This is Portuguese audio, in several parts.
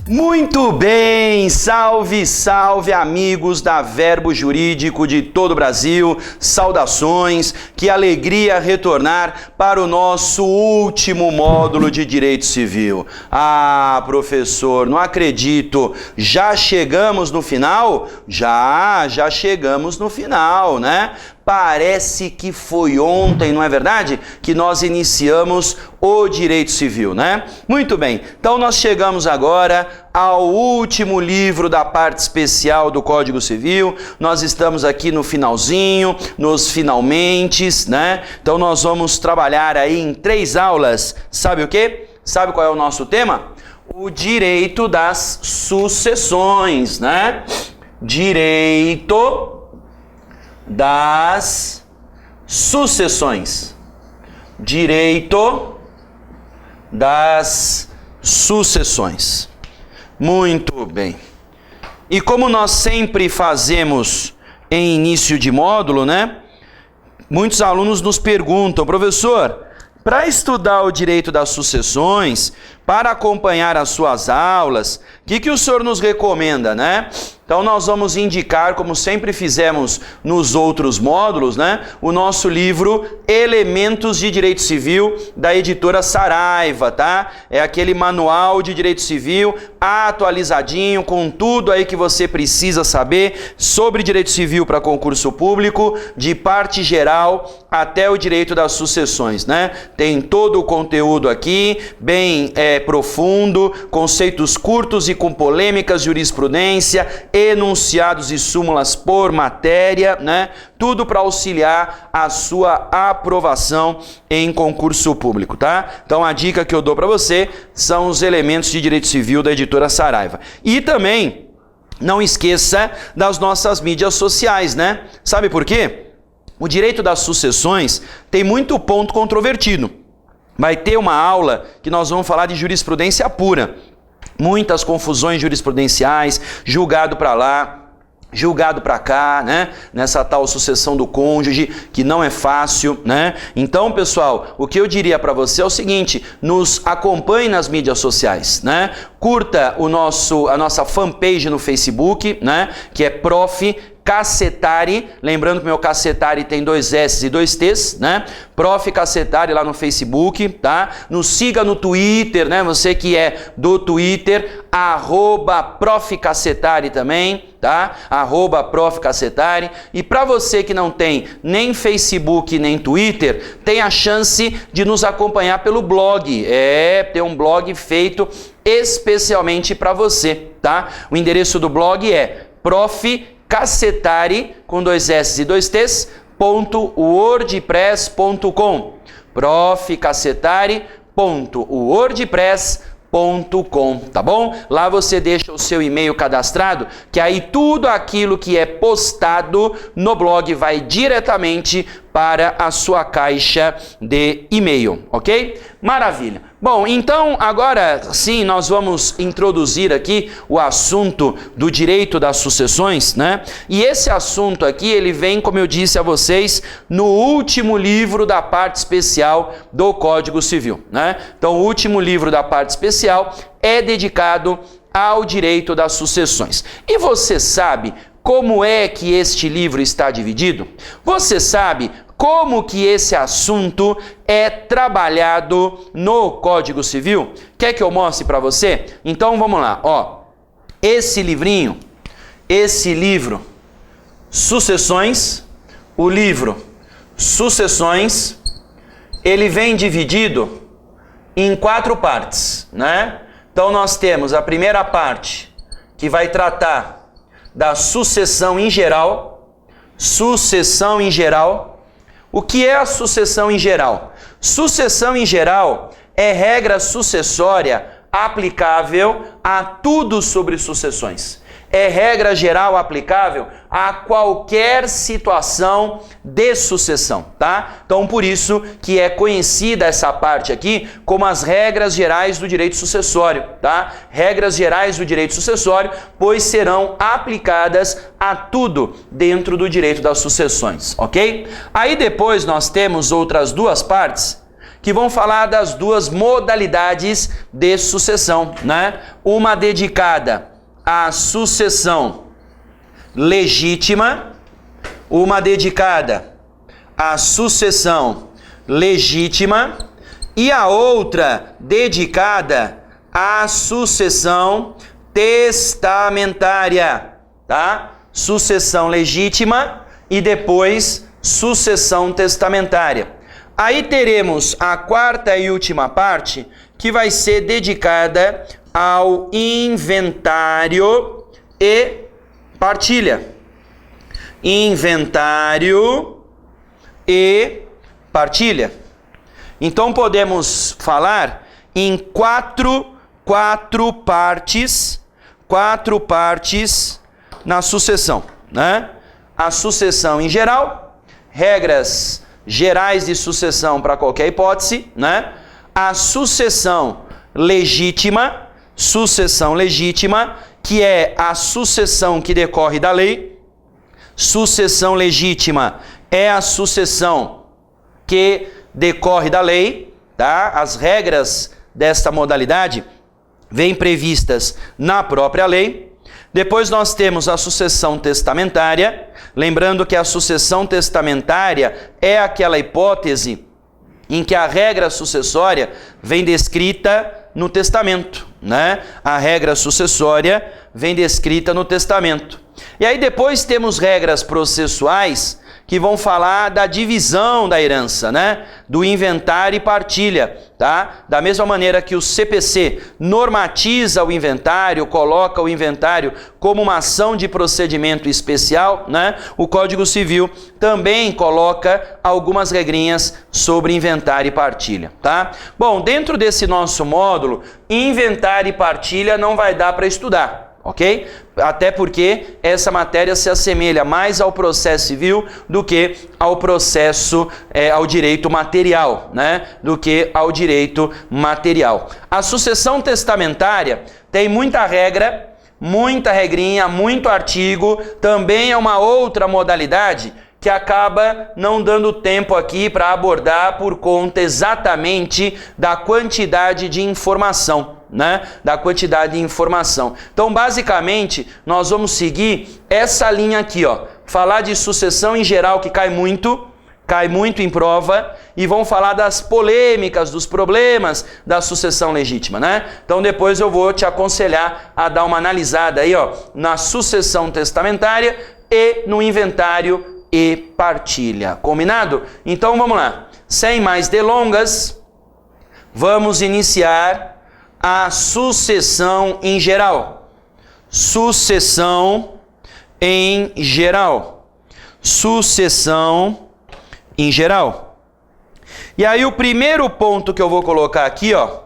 Muito bem, salve, salve amigos da Verbo Jurídico de todo o Brasil, saudações, que alegria retornar para o nosso último módulo de Direito Civil. Ah, professor, não acredito, já chegamos no final? Já chegamos no final, né? Parece que foi ontem, não é verdade? Que nós iniciamos o Direito Civil, né? Muito bem, então nós chegamos agora ao último livro da parte especial do Código Civil. Nós estamos aqui no finalzinho, nos finalmentes, né? Então nós vamos trabalhar aí em 3 aulas. Sabe o quê? Sabe qual é o nosso tema? O direito das sucessões, né? Direito das sucessões. Direito das sucessões. Muito bem. E como nós sempre fazemos em início de módulo, né? Muitos alunos nos perguntam, professor, para estudar o direito das sucessões, para acompanhar as suas aulas, o que o senhor nos recomenda, né? Então nós vamos indicar, como sempre fizemos nos outros módulos, né, o nosso livro Elementos de Direito Civil, da editora Saraiva, tá? É aquele manual de direito civil atualizadinho, com tudo aí que você precisa saber sobre direito civil para concurso público, de parte geral até o direito das sucessões, né? Tem todo o conteúdo aqui, bem profundo, conceitos curtos e com polêmicas, jurisprudência, enunciados e súmulas por matéria, né? Tudo para auxiliar a sua aprovação em concurso público, tá? Então a dica que eu dou para você são os elementos de direito civil da editora Saraiva. E também não esqueça das nossas mídias sociais, né? Sabe por quê? O direito das sucessões tem muito ponto controvertido. Vai ter uma aula que nós vamos falar de jurisprudência pura. Muitas confusões jurisprudenciais, julgado para lá, julgado para cá, né? Nessa tal sucessão do cônjuge, que não é fácil, né? Então, pessoal, o que eu diria para você é o seguinte: nos acompanhe nas mídias sociais, né? Curta a nossa fanpage no Facebook, né? Que é Prof. Cassetari, lembrando que meu Cassetari tem 2 S e 2 T's, né? Prof. Cassetari lá no Facebook, tá? Nos siga no Twitter, né? Você que é do Twitter, @Prof. Cassetari também, tá? @Prof. Cassetari. E para você que não tem nem Facebook nem Twitter, tem a chance de nos acompanhar pelo blog. Tem um blog feito especialmente para você, tá? O endereço do blog é Prof. Cassetari, com 2 S e 2 T's, .wordpress.com. profcassetari.wordpress.com, tá bom? Lá você deixa o seu e-mail cadastrado, que aí tudo aquilo que é postado no blog vai diretamente para a sua caixa de e-mail, ok? Maravilha. Bom, então agora sim nós vamos introduzir aqui o assunto do direito das sucessões, né? E esse assunto aqui, ele vem, como eu disse a vocês, no último livro da parte especial do Código Civil, né? Então o último livro da parte especial é dedicado ao direito das sucessões. E você sabe como é que este livro está dividido? Você sabe como que esse assunto é trabalhado no Código Civil? Quer que eu mostre para você? Então vamos lá, ó. Esse livrinho, esse livro, Sucessões, o livro Sucessões, ele vem dividido em 4 partes, né? Então nós temos a primeira parte, que vai tratar da sucessão em geral. Sucessão em geral. O que é a sucessão em geral? Sucessão em geral é regra sucessória aplicável a tudo sobre sucessões. é regra geral aplicável a qualquer situação de sucessão, tá? Então, por isso que é conhecida essa parte aqui como as regras gerais do direito sucessório, tá? Regras gerais do direito sucessório, pois serão aplicadas a tudo dentro do direito das sucessões, ok? Aí depois nós temos outras duas partes que vão falar das duas modalidades de sucessão, né? Uma dedicada à sucessão legítima, uma dedicada à sucessão legítima e a outra dedicada à sucessão testamentária, tá? Sucessão legítima e depois sucessão testamentária. Aí teremos a quarta e última parte, que vai ser dedicada ao inventário e partilha. Inventário e partilha. Então podemos falar em quatro partes na sucessão, né? A sucessão em geral, regras gerais de sucessão para qualquer hipótese, né? A sucessão legítima, que é a sucessão que decorre da lei. Sucessão legítima é a sucessão que decorre da lei, tá? As regras desta modalidade vêm previstas na própria lei. Depois nós temos a sucessão testamentária, lembrando que a sucessão testamentária é aquela hipótese em que a regra sucessória vem descrita no testamento, né? A regra sucessória vem descrita no testamento. E aí depois temos regras processuais que vão falar da divisão da herança, né? Do inventário e partilha, tá? Da mesma maneira que o CPC normatiza o inventário, coloca o inventário como uma ação de procedimento especial, né? O Código Civil também coloca algumas regrinhas sobre inventário e partilha, tá? Bom, dentro desse nosso módulo, inventário e partilha não vai dar para estudar, ok? Até porque essa matéria se assemelha mais ao processo civil do que ao processo, ao direito material, né? Do que ao direito material. A sucessão testamentária tem muita regra, muita regrinha, muito artigo, também é uma outra modalidade que acaba não dando tempo aqui para abordar por conta exatamente da quantidade de informação, né? Da quantidade de informação. Então, basicamente, nós vamos seguir essa linha aqui, ó. Falar de sucessão em geral, que cai muito em prova, e vão falar das polêmicas, dos problemas da sucessão legítima, né? Então, depois eu vou te aconselhar a dar uma analisada aí, ó, na sucessão testamentária e no inventário e partilha. Combinado? Então, vamos lá. Sem mais delongas, vamos iniciar a sucessão em geral. Sucessão em geral. Sucessão em geral. E aí o primeiro ponto que eu vou colocar aqui, ó,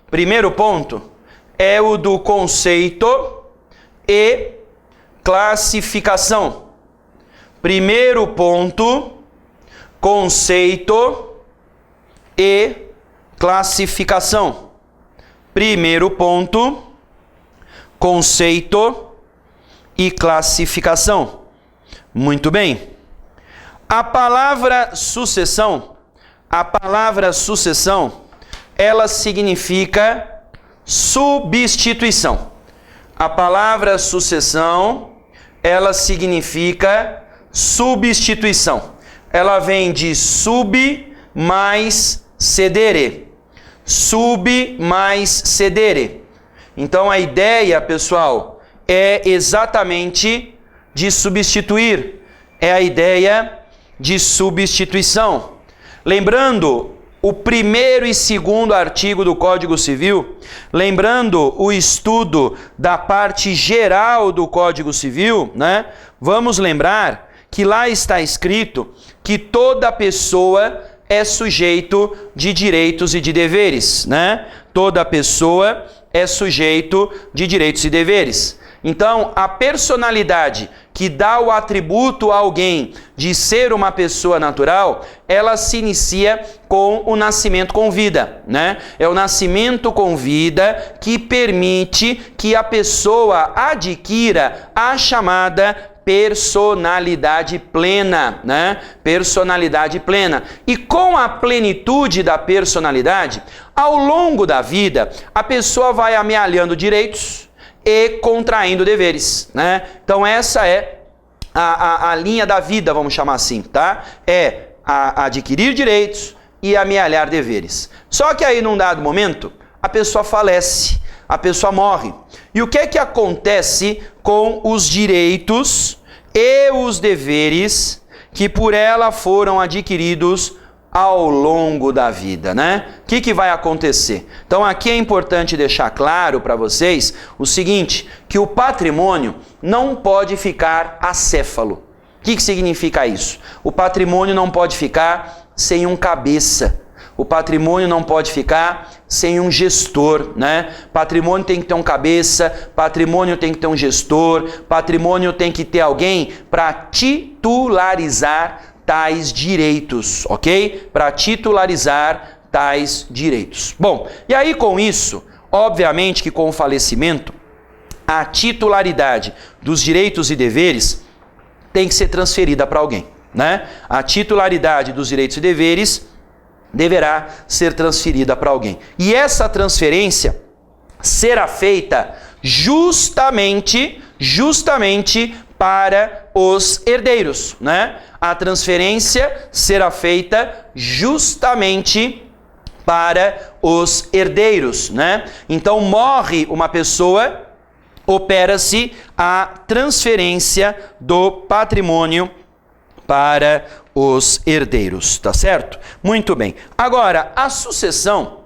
primeiro ponto é o do conceito e classificação. Primeiro ponto, conceito e classificação. Primeiro ponto, conceito e classificação. Muito bem. A palavra sucessão, ela significa substituição. A palavra sucessão, ela significa substituição. Ela vem de sub mais cedere. Sub mais cedere. Então a ideia, pessoal, é exatamente de substituir. É a ideia de substituição. Lembrando o primeiro e segundo artigo do Código Civil, lembrando o estudo da parte geral do Código Civil, né? Vamos lembrar que lá está escrito que toda pessoa é sujeito de direitos e de deveres, né? Toda pessoa é sujeito de direitos e deveres. Então, a personalidade que dá o atributo a alguém de ser uma pessoa natural, ela se inicia com o nascimento com vida, né? É o nascimento com vida que permite que a pessoa adquira a chamada personalidade plena, né? Personalidade plena. E com a plenitude da personalidade, ao longo da vida, a pessoa vai amealhando direitos e contraindo deveres, né? Então essa é a linha da vida, vamos chamar assim, tá? É adquirir direitos e amealhar deveres. Só que aí, num dado momento, a pessoa falece, a pessoa morre. E o que é que acontece com os direitos e os deveres que por ela foram adquiridos ao longo da vida, né? O que vai acontecer? Então aqui é importante deixar claro para vocês o seguinte, que o patrimônio não pode ficar acéfalo. O que significa isso? O patrimônio não pode ficar sem um cabeça. O patrimônio não pode ficar sem um gestor, né? Patrimônio tem que ter um cabeça, patrimônio tem que ter um gestor, patrimônio tem que ter alguém para titularizar tais direitos, ok? Para titularizar tais direitos. Bom, e aí com isso, obviamente que com o falecimento, a titularidade dos direitos e deveres tem que ser transferida para alguém, né? A titularidade dos direitos e deveres deverá ser transferida para alguém. E essa transferência será feita justamente para os herdeiros, né? A transferência será feita justamente para os herdeiros, né? Então morre uma pessoa, opera-se a transferência do patrimônio para os herdeiros, tá certo? Muito bem. Agora, a sucessão,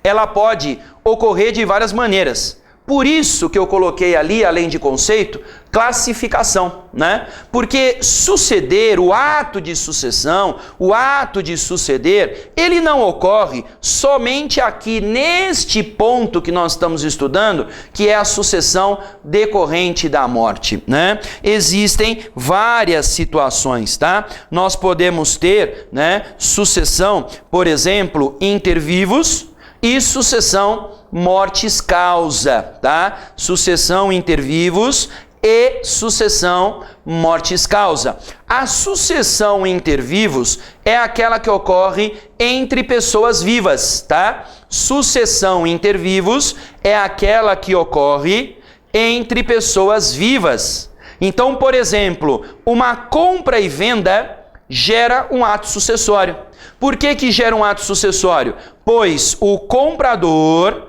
ela pode ocorrer de várias maneiras. Por isso que eu coloquei ali, além de conceito, classificação, né? Porque suceder, o ato de sucessão, o ato de suceder, ele não ocorre somente aqui neste ponto que nós estamos estudando, que é a sucessão decorrente da morte, né? Existem várias situações, tá? Nós podemos ter, né, sucessão, por exemplo, inter vivos e sucessão mortis causa, tá? Sucessão inter vivos e sucessão mortis causa. A sucessão inter vivos é aquela que ocorre entre pessoas vivas, tá? Sucessão inter vivos é aquela que ocorre entre pessoas vivas. Então, por exemplo, uma compra e venda gera um ato sucessório. Por que gera um ato sucessório? Pois o comprador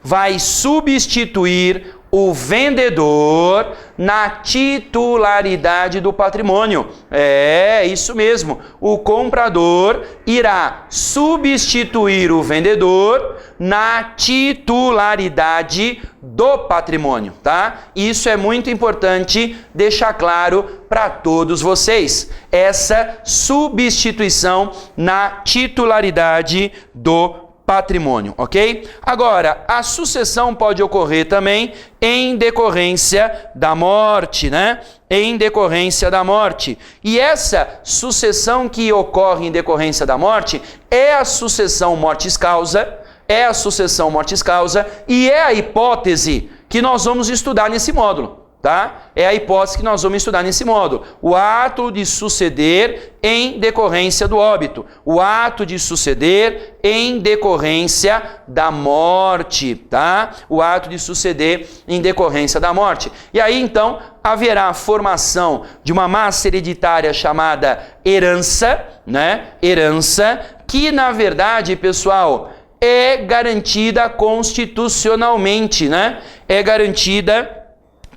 vai substituir o vendedor na titularidade do patrimônio. É isso mesmo. O comprador irá substituir o vendedor na titularidade do patrimônio, tá? Isso é muito importante deixar claro para todos vocês. Essa substituição na titularidade do patrimônio, ok? Agora, a sucessão pode ocorrer também em decorrência da morte, né? Em decorrência da morte. E essa sucessão que ocorre em decorrência da morte é a sucessão mortis causa, e é a hipótese que nós vamos estudar nesse módulo, tá? É a hipótese que nós vamos estudar nesse módulo. O ato de suceder em decorrência do óbito. O ato de suceder em decorrência da morte, tá? O ato de suceder em decorrência da morte. E aí, então, haverá a formação de uma massa hereditária chamada herança, né? Herança, que, na verdade, pessoal, é garantida constitucionalmente, né? É garantida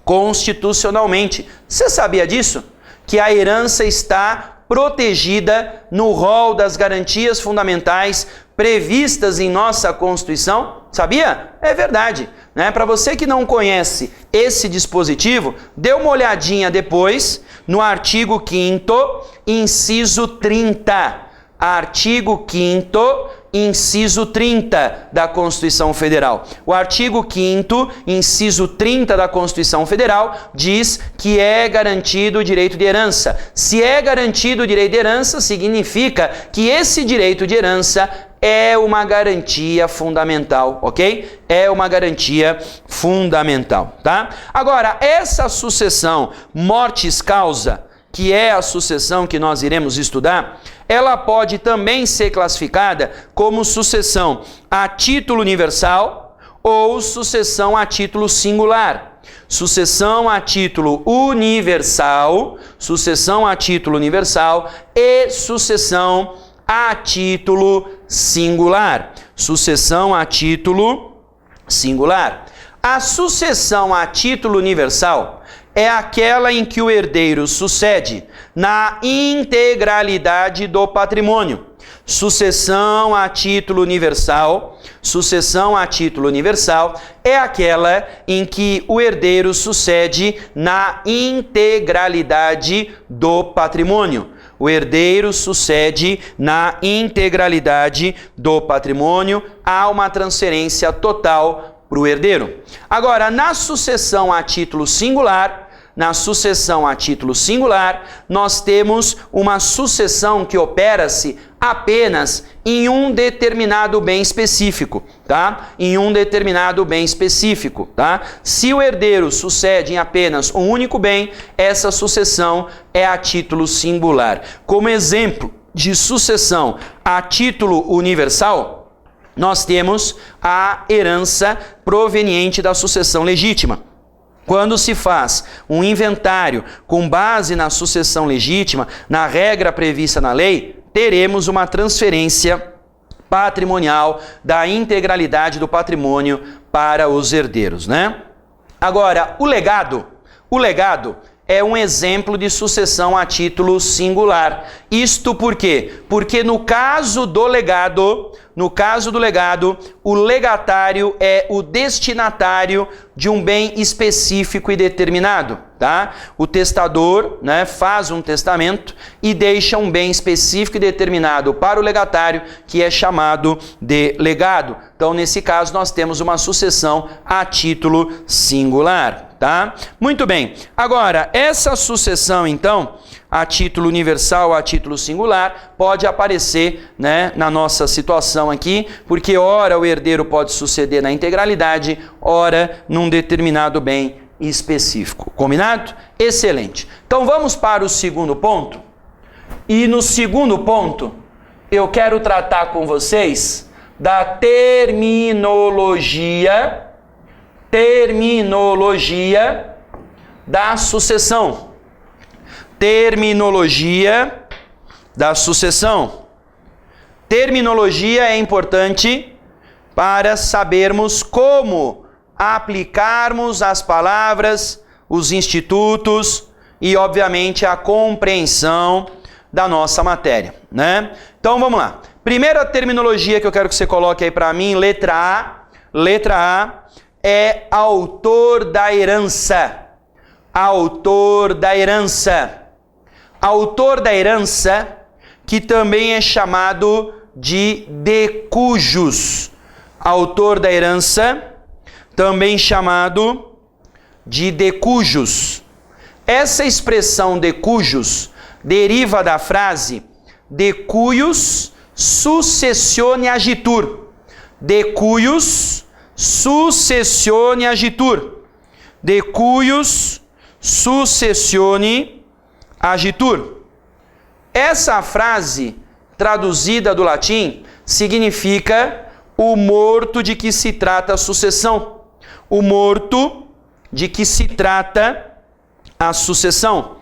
constitucionalmente. Você sabia disso? Que a herança está protegida no rol das garantias fundamentais previstas em nossa Constituição? Sabia? É verdade, né? Para você que não conhece esse dispositivo, dê uma olhadinha depois no artigo 5º, inciso 30. Artigo 5º, inciso 30 da Constituição Federal. O artigo 5º, inciso 30 da Constituição Federal, diz que é garantido o direito de herança. Se é garantido o direito de herança, significa que esse direito de herança é uma garantia fundamental, ok? É uma garantia fundamental, tá? Agora, essa sucessão mortis causa, que é a sucessão que nós iremos estudar, ela pode também ser classificada como sucessão a título universal ou sucessão a título singular. Sucessão a título universal, sucessão a título universal e sucessão a título singular. Sucessão a título singular. A sucessão a título universal é aquela em que o herdeiro sucede na integralidade do patrimônio. Sucessão a título universal, sucessão a título universal é aquela em que o herdeiro sucede na integralidade do patrimônio. O herdeiro sucede na integralidade do patrimônio, há uma transferência total para o herdeiro. Agora, na sucessão a título singular, nós temos uma sucessão que opera-se apenas em um determinado bem específico, tá? Em um determinado bem específico, tá? Se o herdeiro sucede em apenas um único bem, essa sucessão é a título singular. Como exemplo de sucessão a título universal, nós temos a herança proveniente da sucessão legítima. Quando se faz um inventário com base na sucessão legítima, na regra prevista na lei, teremos uma transferência patrimonial da integralidade do patrimônio para os herdeiros, né? Agora, o legado é um exemplo de sucessão a título singular. Isto por quê? Porque no caso do legado, o legatário é o destinatário de um bem específico e determinado, tá? O testador, né, faz um testamento e deixa um bem específico e determinado para o legatário, que é chamado de legado. Então, nesse caso, nós temos uma sucessão a título singular, tá? Muito bem. Agora, essa sucessão, então, a título universal, a título singular, pode aparecer, né, na nossa situação aqui, porque ora o herdeiro pode suceder na integralidade, ora num determinado bem específico. Combinado? Excelente. Então vamos para o segundo ponto. E no segundo ponto, eu quero tratar com vocês da terminologia da sucessão. Terminologia da sucessão. Terminologia é importante para sabermos como aplicarmos as palavras, os institutos e, obviamente, a compreensão da nossa matéria, né? Então, vamos lá. Primeira terminologia que eu quero que você coloque aí para mim, letra A. Letra A é autor da herança. Autor da herança. Autor da herança, que também é chamado de decujus. Autor da herança, também chamado de decujus. Essa expressão decujus deriva da frase de cuius successione agitur. De cuius successione agitur. De cuius successione agitur. Essa frase, traduzida do latim, significa o morto de que se trata a sucessão. O morto de que se trata a sucessão.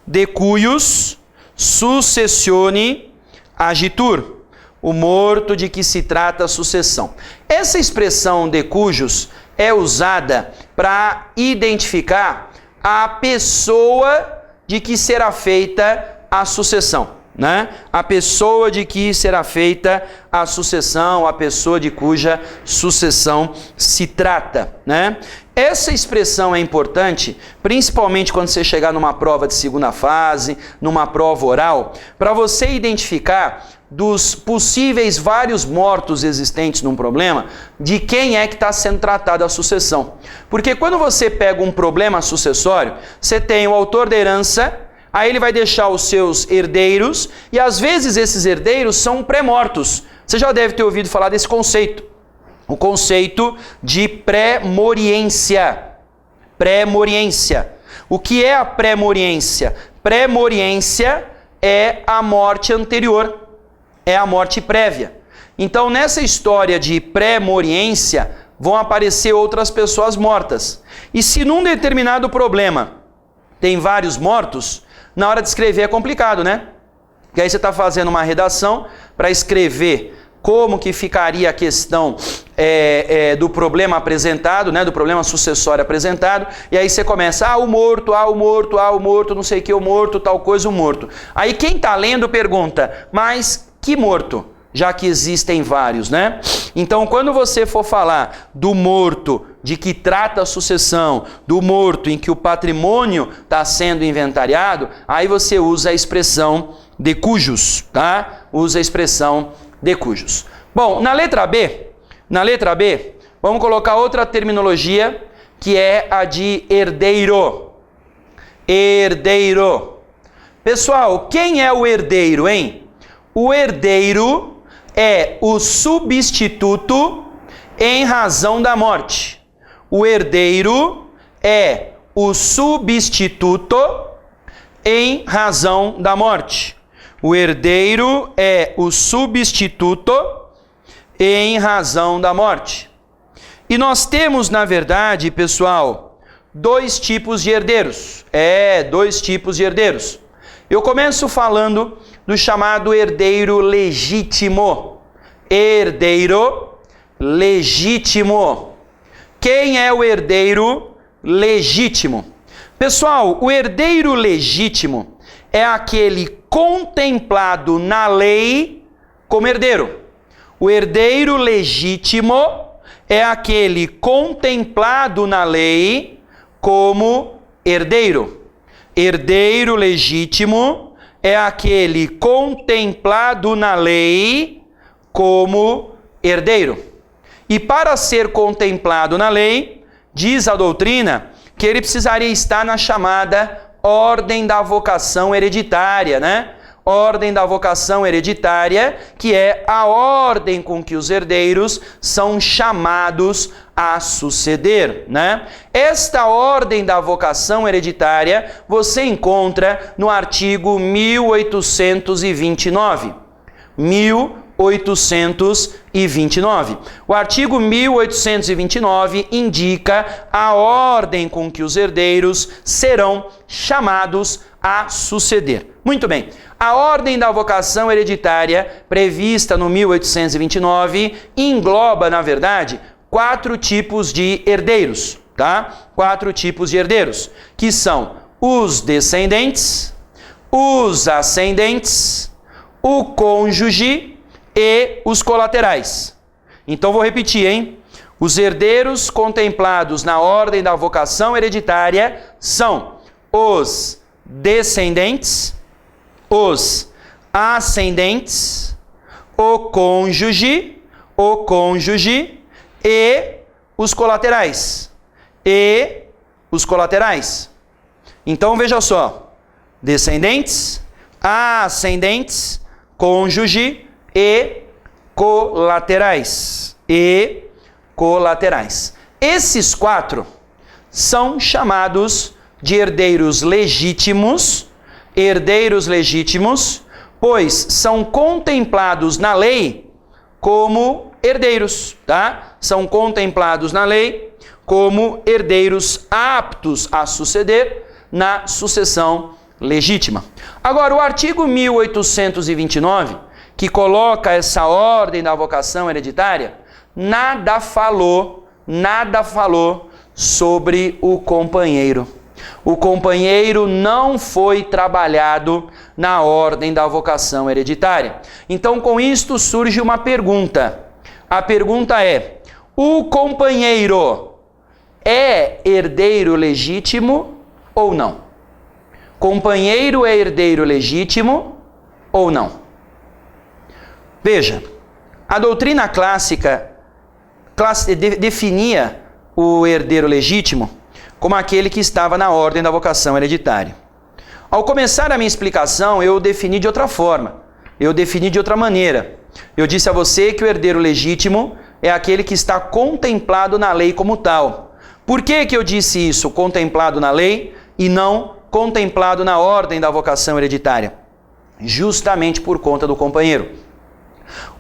De cuius successione agitur. O morto de que se trata a sucessão. Essa expressão de cujus é usada para identificar a pessoa de que será feita a sucessão, né? A pessoa de que será feita a sucessão, a pessoa de cuja sucessão se trata, né? Essa expressão é importante, principalmente quando você chegar numa prova de segunda fase, numa prova oral, para você identificar dos possíveis vários mortos existentes num problema, de quem é que está sendo tratada a sucessão. Porque quando você pega um problema sucessório, você tem o autor da herança, aí ele vai deixar os seus herdeiros, e às vezes esses herdeiros são pré-mortos. Você já deve ter ouvido falar desse conceito. O conceito de pré-moriência. Pré-moriência. O que é a pré-moriência? Pré-moriência é a morte anterior, é a morte prévia. Então, nessa história de pré-moriência, vão aparecer outras pessoas mortas. E se num determinado problema tem vários mortos, na hora de escrever é complicado, né? Porque aí você está fazendo uma redação para escrever como que ficaria a questão do problema apresentado, né, do problema sucessório apresentado, e aí você começa, o morto, não sei o que, o morto, tal coisa, o morto. Aí quem está lendo pergunta, mas que morto? Já que existem vários, né? Então, quando você for falar do morto de que trata a sucessão, do morto em que o patrimônio está sendo inventariado, aí você usa a expressão de cujos, tá? Usa a expressão de cujos. Bom, na letra B, vamos colocar outra terminologia, que é a de herdeiro. Herdeiro. Pessoal, quem é o herdeiro, hein? O herdeiro é o substituto em razão da morte. O herdeiro é o substituto em razão da morte. O herdeiro é o substituto em razão da morte. E nós temos, na verdade, pessoal, dois tipos de herdeiros. Dois tipos de herdeiros. Eu começo falando do chamado herdeiro legítimo. Herdeiro legítimo. Quem é o herdeiro legítimo? Pessoal, o herdeiro legítimo é aquele contemplado na lei como herdeiro. O herdeiro legítimo é aquele contemplado na lei como herdeiro. Herdeiro legítimo é aquele contemplado na lei como herdeiro. E para ser contemplado na lei, diz a doutrina que ele precisaria estar na chamada ordem da vocação hereditária, né? Ordem da vocação hereditária, que é a ordem com que os herdeiros são chamados a suceder, né? Esta ordem da vocação hereditária você encontra no artigo 1829. 1829. O artigo 1829 indica a ordem com que os herdeiros serão chamados a suceder. Muito bem. A ordem da vocação hereditária prevista no 1829 engloba, na verdade, 4 tipos de herdeiros, tá? 4 tipos de herdeiros, que são os descendentes, os ascendentes, o cônjuge e os colaterais. Então vou repetir, hein? Os herdeiros contemplados na ordem da vocação hereditária são os descendentes, os ascendentes, o cônjuge e os colaterais. Então veja só: descendentes, ascendentes, cônjuge e colaterais. Esses 4 são chamados de herdeiros legítimos, pois são contemplados na lei como herdeiros, tá? São contemplados na lei como herdeiros aptos a suceder na sucessão legítima. Agora, o artigo 1829, que coloca essa ordem da vocação hereditária, nada falou sobre o companheiro. O companheiro não foi trabalhado na ordem da vocação hereditária. Então, com isto surge uma pergunta. A pergunta é: o companheiro é herdeiro legítimo ou não? Companheiro é herdeiro legítimo ou não? Veja, a doutrina clássica definia o herdeiro legítimo como aquele que estava na ordem da vocação hereditária. Ao começar a minha explicação, eu defini de outra forma, eu defini de outra maneira. Eu disse a você que o herdeiro legítimo é aquele que está contemplado na lei como tal. Por que eu disse isso, contemplado na lei, e não contemplado na ordem da vocação hereditária? Justamente por conta do companheiro.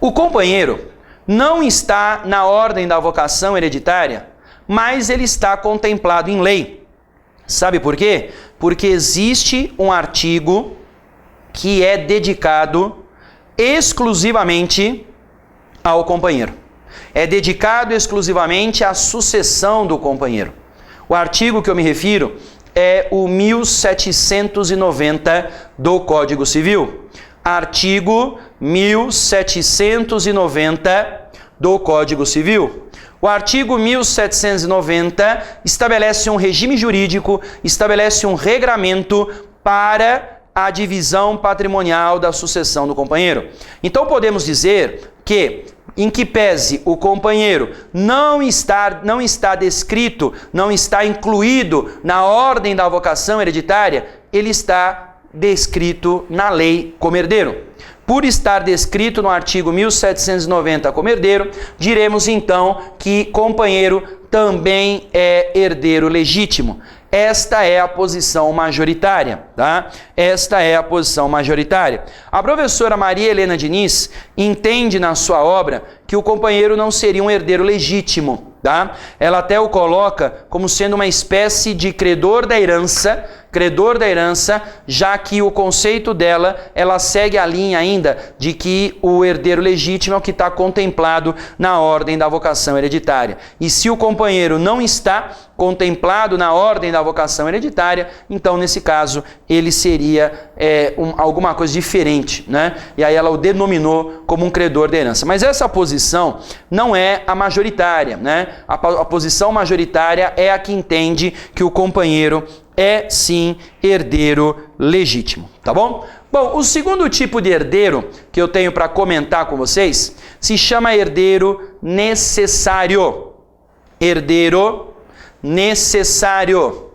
O companheiro não está na ordem da vocação hereditária, mas ele está contemplado em lei. Sabe por quê? Porque existe um artigo que é dedicado exclusivamente ao companheiro. É dedicado exclusivamente à sucessão do companheiro. O artigo que eu me refiro é o 1790 do Código Civil. Artigo 1790 do Código Civil. O artigo 1790 estabelece um regime jurídico, estabelece um regramento para a divisão patrimonial da sucessão do companheiro. Então podemos dizer que, em que pese o companheiro não está descrito, não está incluído na ordem da vocação hereditária, ele está descrito na lei como herdeiro. Por estar descrito no artigo 1790 como herdeiro, diremos então que companheiro também é herdeiro legítimo. Esta é a posição majoritária, tá? Esta é a posição majoritária. A professora Maria Helena Diniz entende na sua obra que o companheiro não seria um herdeiro legítimo, tá? Ela até o coloca como sendo uma espécie de credor da herança, já que o conceito dela, ela segue a linha ainda de que o herdeiro legítimo é o que está contemplado na ordem da vocação hereditária. E se o companheiro não está contemplado na ordem da vocação hereditária, então nesse caso ele seria alguma coisa diferente, né? E aí ela o denominou como um credor da herança. Mas essa posição não é a majoritária, né? A posição majoritária é a que entende que o companheiro é sim herdeiro legítimo, tá bom? Bom, o segundo tipo de herdeiro que eu tenho para comentar com vocês se chama herdeiro necessário. Herdeiro necessário.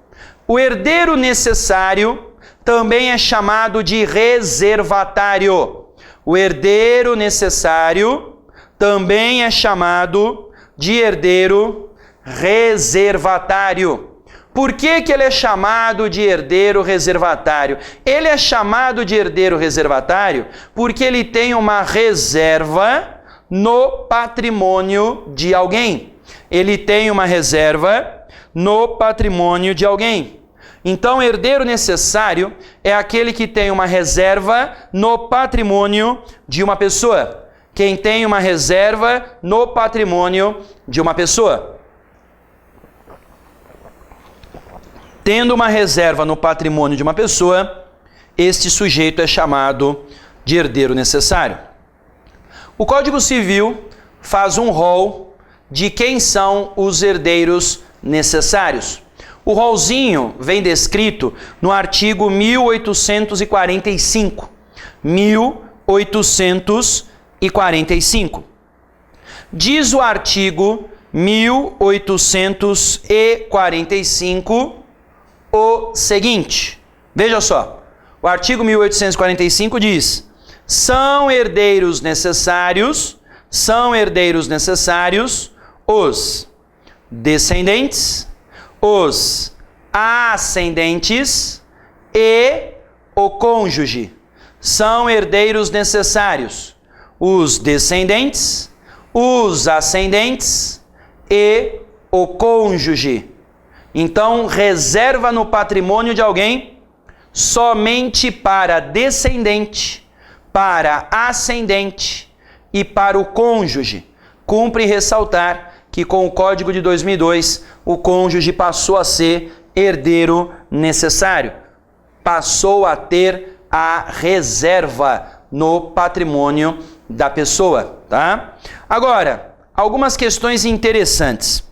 O herdeiro necessário também é chamado de reservatário. O herdeiro necessário também é chamado de herdeiro reservatário. Por que ele é chamado de herdeiro reservatário? Ele é chamado de herdeiro reservatário porque ele tem uma reserva no patrimônio de alguém. Ele tem uma reserva no patrimônio de alguém. Então, herdeiro necessário é aquele que tem uma reserva no patrimônio de uma pessoa. Quem tem uma reserva no patrimônio de uma pessoa. Tendo uma reserva no patrimônio de uma pessoa, este sujeito é chamado de herdeiro necessário. O Código Civil faz um rol de quem são os herdeiros necessários. O rolzinho vem descrito no artigo 1845. 1845. Diz o artigo 1845 o seguinte, veja só, o artigo 1845 diz: são herdeiros necessários os descendentes, os ascendentes e o cônjuge. São herdeiros necessários os descendentes, os ascendentes e o cônjuge. Então, reserva no patrimônio de alguém somente para descendente, para ascendente e para o cônjuge. Cumpre ressaltar que com o Código de 2002, o cônjuge passou a ser herdeiro necessário. Passou a ter a reserva no patrimônio da pessoa, tá? Agora, algumas questões interessantes.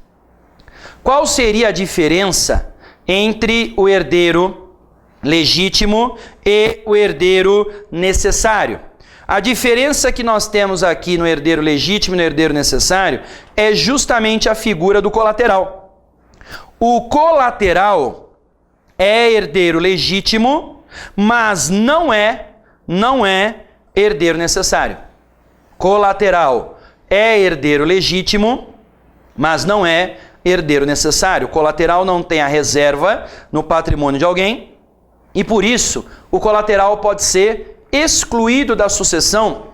Qual seria a diferença entre o herdeiro legítimo e o herdeiro necessário? A diferença que nós temos aqui no herdeiro legítimo e no herdeiro necessário é justamente a figura do colateral. O colateral é herdeiro legítimo, mas não é herdeiro necessário. Colateral é herdeiro legítimo, mas não é herdeiro necessário. O colateral não tem a reserva no patrimônio de alguém e, por isso, o colateral pode ser excluído da sucessão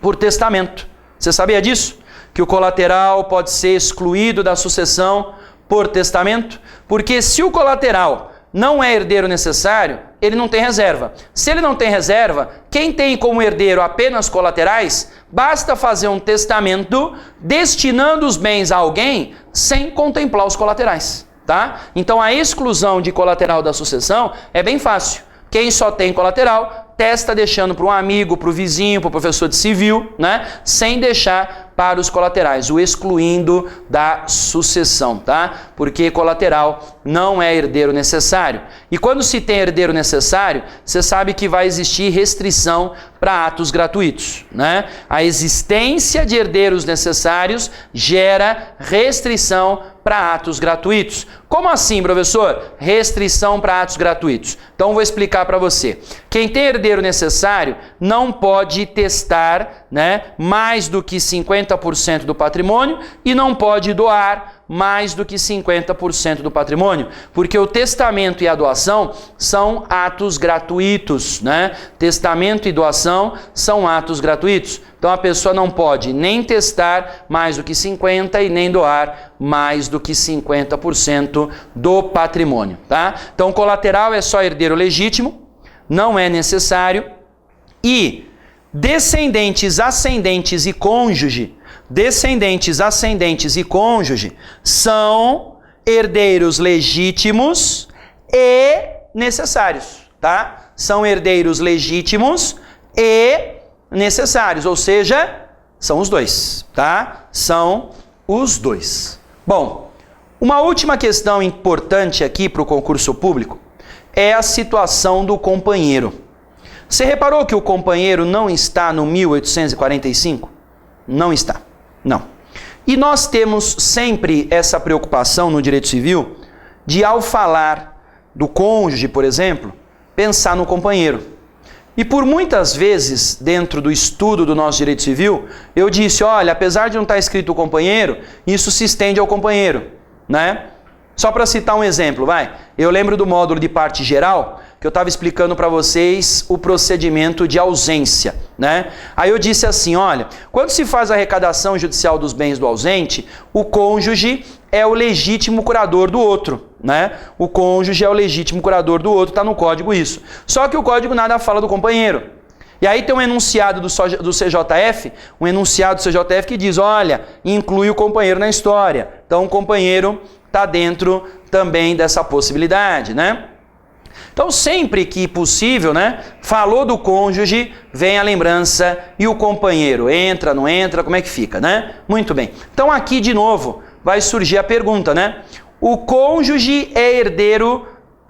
por testamento. Você sabia disso? Que o colateral pode ser excluído da sucessão por testamento? Porque se o colateral não é herdeiro necessário, ele não tem reserva. Se ele não tem reserva, quem tem como herdeiro apenas colaterais, basta fazer um testamento destinando os bens a alguém sem contemplar os colaterais, tá? Então a exclusão de colateral da sucessão é bem fácil. Quem só tem colateral, testa deixando para um amigo, para o vizinho, para o professor de civil, né? Sem deixar para os colaterais, o excluindo da sucessão, tá? Porque colateral não é herdeiro necessário. E quando se tem herdeiro necessário, você sabe que vai existir restrição para atos gratuitos, né? A existência de herdeiros necessários gera restrição para atos gratuitos. Como assim, professor? Restrição para atos gratuitos. Então vou explicar para você. Quem tem herdeiro necessário não pode testar, né, mais do que 50% do patrimônio e não pode doar mais do que 50% do patrimônio, porque o testamento e a doação são atos gratuitos, né? Testamento e doação são atos gratuitos. Então a pessoa não pode nem testar mais do que 50% e nem doar mais do que 50% do patrimônio, tá? Então colateral é só herdeiro legítimo, não é necessário, e descendentes, ascendentes e cônjuge, são herdeiros legítimos e necessários, tá? São herdeiros legítimos e necessários, ou seja, são os dois, tá? São os dois. Bom, uma última questão importante aqui para o concurso público é a situação do companheiro. Você reparou que o companheiro não está no 1845? Não está, não. E nós temos sempre essa preocupação no direito civil de, ao falar do cônjuge, por exemplo, pensar no companheiro. E por muitas vezes, dentro do estudo do nosso direito civil, eu disse, olha, apesar de não estar escrito o companheiro, isso se estende ao companheiro, né? Só para citar um exemplo, vai. Eu lembro do módulo de parte geral, que eu estava explicando para vocês o procedimento de ausência, né? Aí eu disse assim, olha, quando se faz a arrecadação judicial dos bens do ausente, o cônjuge é o legítimo curador do outro, né? O cônjuge é o legítimo curador do outro, está no código isso. Só que o código nada fala do companheiro. E aí tem um enunciado do CJF, que diz, olha, inclui o companheiro na história. Então o companheiro está dentro também dessa possibilidade, né? Então sempre que possível, né, falou do cônjuge, vem a lembrança e o companheiro entra, não entra, como é que fica, né? Muito bem. Então aqui de novo vai surgir a pergunta, né? O cônjuge é herdeiro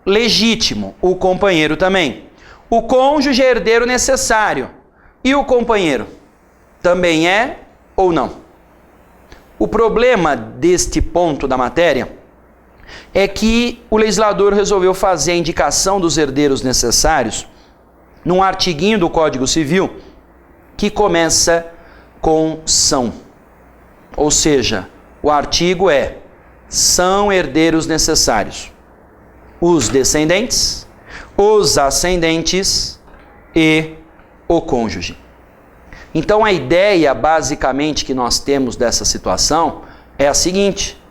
legítimo, o companheiro também. O cônjuge é herdeiro necessário e o companheiro também é ou não? O problema deste ponto da matéria é que o legislador resolveu fazer a indicação dos herdeiros necessários num artiguinho do Código Civil que começa com são. Ou seja, o artigo é: são herdeiros necessários os descendentes, os ascendentes e o cônjuge. Então a ideia basicamente que nós temos dessa situação é a seguinte: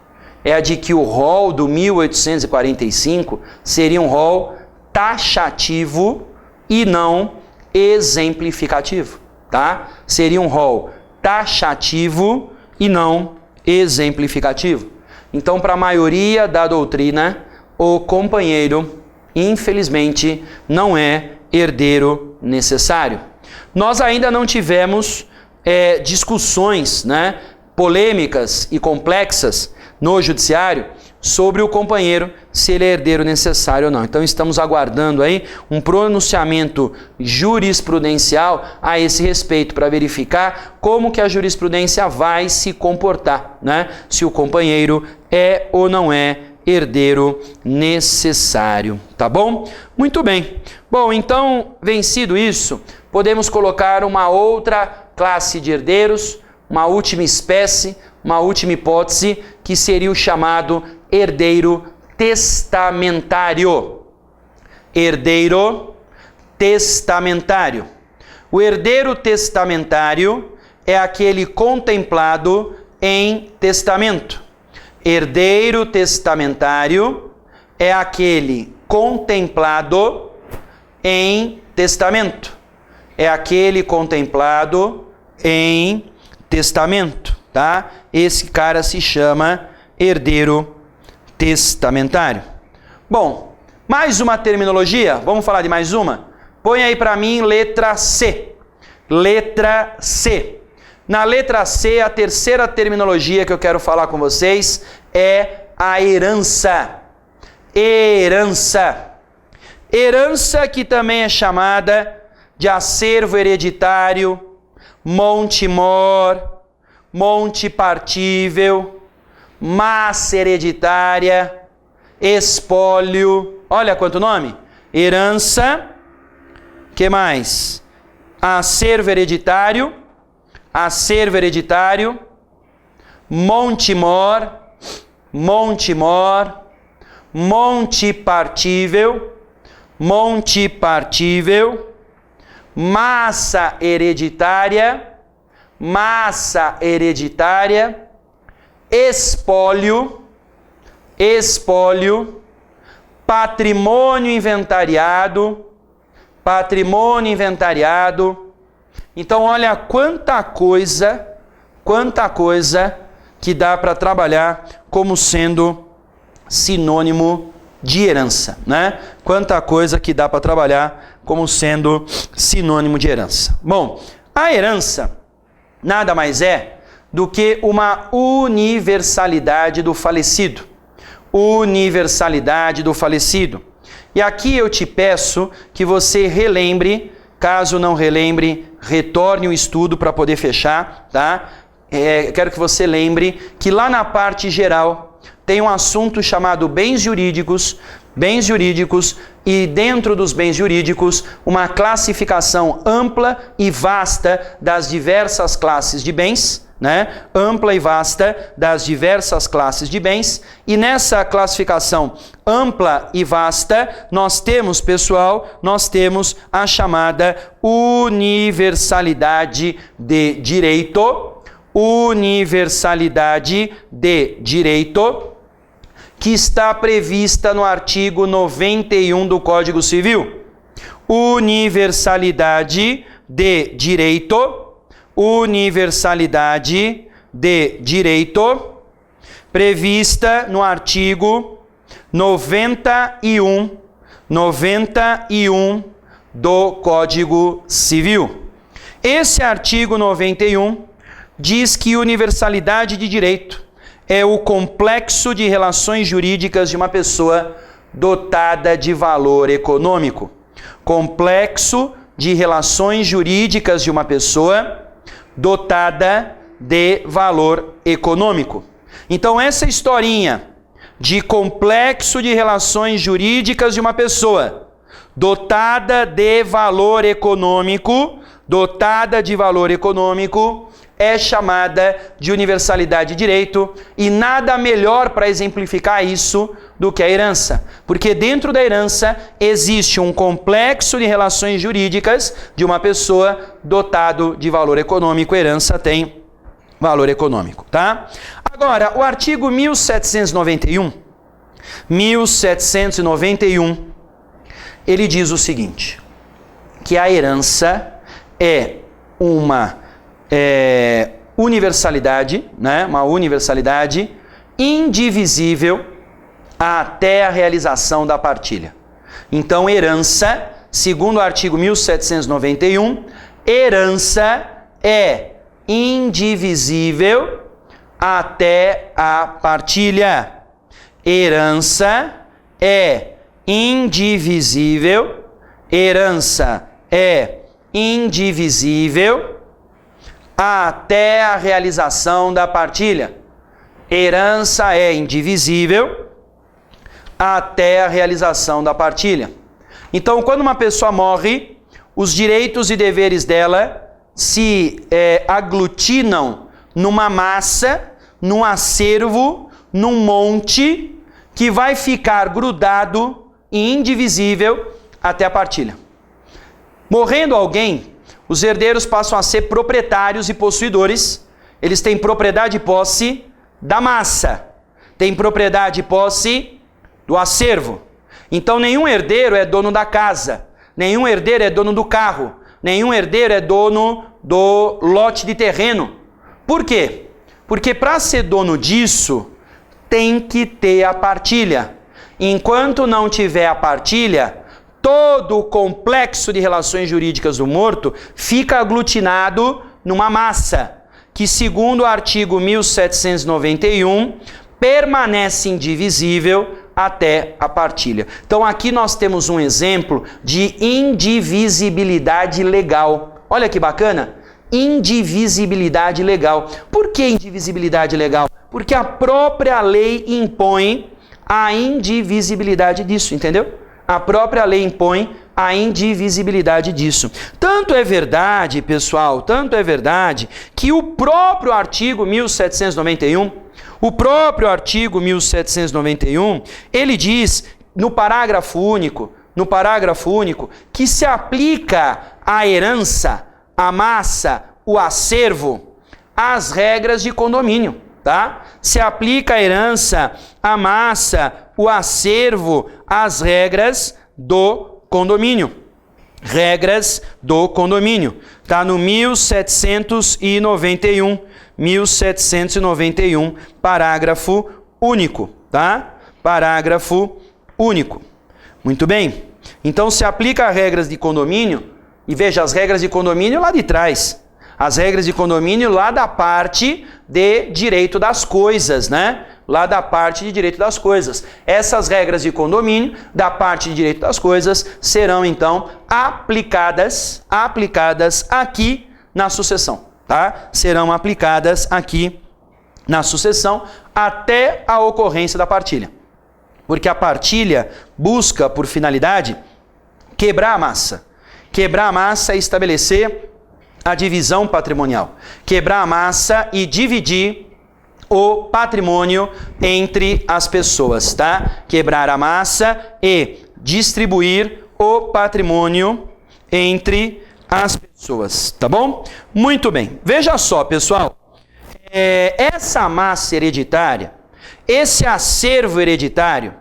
é a de que o rol do 1845 seria um rol taxativo e não exemplificativo, tá? Seria um rol taxativo e não exemplificativo. Então, para a maioria da doutrina, o companheiro, infelizmente, não é herdeiro necessário. Nós ainda não tivemos discussões, né, polêmicas e complexas no judiciário sobre o companheiro, se ele é herdeiro necessário ou não. Então estamos aguardando aí um pronunciamento jurisprudencial a esse respeito para verificar como que a jurisprudência vai se comportar, né? Se o companheiro é ou não é herdeiro necessário, tá bom? Muito bem. Bom, então, vencido isso, podemos colocar uma outra classe de herdeiros, uma última espécie, uma última hipótese, que seria o chamado herdeiro testamentário. Herdeiro testamentário. O herdeiro testamentário é aquele contemplado em testamento. Herdeiro testamentário é aquele contemplado em testamento. É aquele contemplado em testamento, tá? Esse cara se chama herdeiro testamentário. Bom, mais uma terminologia, vamos falar de mais uma? Põe aí para mim letra C. Letra C. Na letra C, a terceira terminologia que eu quero falar com vocês é a herança. Herança. Herança, que também é chamada de acervo hereditário, monte mor, monte partível, massa hereditária, espólio. Olha quanto nome. Herança. Que mais? Acervo hereditário, monte mor, monte partível, massa hereditária, espólio, patrimônio inventariado. Então, olha quanta coisa que dá para trabalhar como sendo sinônimo de herança, né? Quanta coisa que dá para trabalhar como sendo sinônimo de herança. Bom, a herança nada mais é do que uma universalidade do falecido. Universalidade do falecido. E aqui eu te peço que você relembre, caso não relembre, retorne o estudo para poder fechar, tá? Quero que você lembre que lá na parte geral tem um assunto chamado bens jurídicos, e dentro dos bens jurídicos, uma classificação ampla e vasta das diversas classes de bens, né? Ampla e vasta das diversas classes de bens. E nessa classificação ampla e vasta, nós temos, pessoal, a chamada universalidade de direito. Universalidade de direito, que está prevista no artigo 91 do Código Civil. Universalidade de direito. Universalidade de direito, prevista no artigo 91 do Código Civil. Esse artigo 91 diz que universalidade de direito é o complexo de relações jurídicas de uma pessoa dotada de valor econômico. Complexo de relações jurídicas de uma pessoa dotada de valor econômico. Então, essa historinha de complexo de relações jurídicas de uma pessoa dotada de valor econômico, é chamada de universalidade de direito, e nada melhor para exemplificar isso do que a herança. Porque dentro da herança existe um complexo de relações jurídicas de uma pessoa dotado de valor econômico. A herança tem valor econômico, tá? Agora, o artigo 1791, ele diz o seguinte, que a herança é uma universalidade, né? Uma universalidade indivisível até a realização da partilha. Então, herança, segundo o artigo 1791, herança é indivisível até a partilha. Herança é indivisível, herança é indivisível até a realização da partilha. Herança é indivisível até a realização da partilha. Então, quando uma pessoa morre, os direitos e deveres dela se aglutinam numa massa, num acervo, num monte, que vai ficar grudado e indivisível até a partilha. Morrendo alguém, os herdeiros passam a ser proprietários e possuidores. Eles têm propriedade e posse da massa, têm propriedade e posse do acervo. Então nenhum herdeiro é dono da casa, nenhum herdeiro é dono do carro, nenhum herdeiro é dono do lote de terreno. Por quê? Porque para ser dono disso, tem que ter a partilha. Enquanto não tiver a partilha, todo o complexo de relações jurídicas do morto fica aglutinado numa massa, que segundo o artigo 1791, permanece indivisível até a partilha. Então aqui nós temos um exemplo de indivisibilidade legal. Olha que bacana! Indivisibilidade legal. Por que indivisibilidade legal? Porque a própria lei impõe a indivisibilidade disso, entendeu? A própria lei impõe a indivisibilidade disso. Tanto é verdade, pessoal, tanto é verdade, que o próprio artigo 1791, ele diz no parágrafo único, que se aplica à herança, à massa, o acervo, as regras de condomínio, tá? Se aplica à herança, à massa, o acervo, as regras do condomínio. Regras do condomínio. Tá no 1791, parágrafo único, tá? Parágrafo único. Muito bem. Então se aplica as regras de condomínio, e veja as regras de condomínio lá de trás. As regras de condomínio lá da parte de direito das coisas, né? Lá da parte de direito das coisas. Essas regras de condomínio, da parte de direito das coisas, serão então aplicadas aqui na sucessão, tá? Serão aplicadas aqui na sucessão até a ocorrência da partilha. Porque a partilha busca por finalidade quebrar a massa. Quebrar a massa é estabelecer a divisão patrimonial. Quebrar a massa e dividir o patrimônio entre as pessoas, tá? Quebrar a massa e distribuir o patrimônio entre as pessoas, tá bom? Muito bem. Veja só, pessoal. Essa massa hereditária, esse acervo hereditário,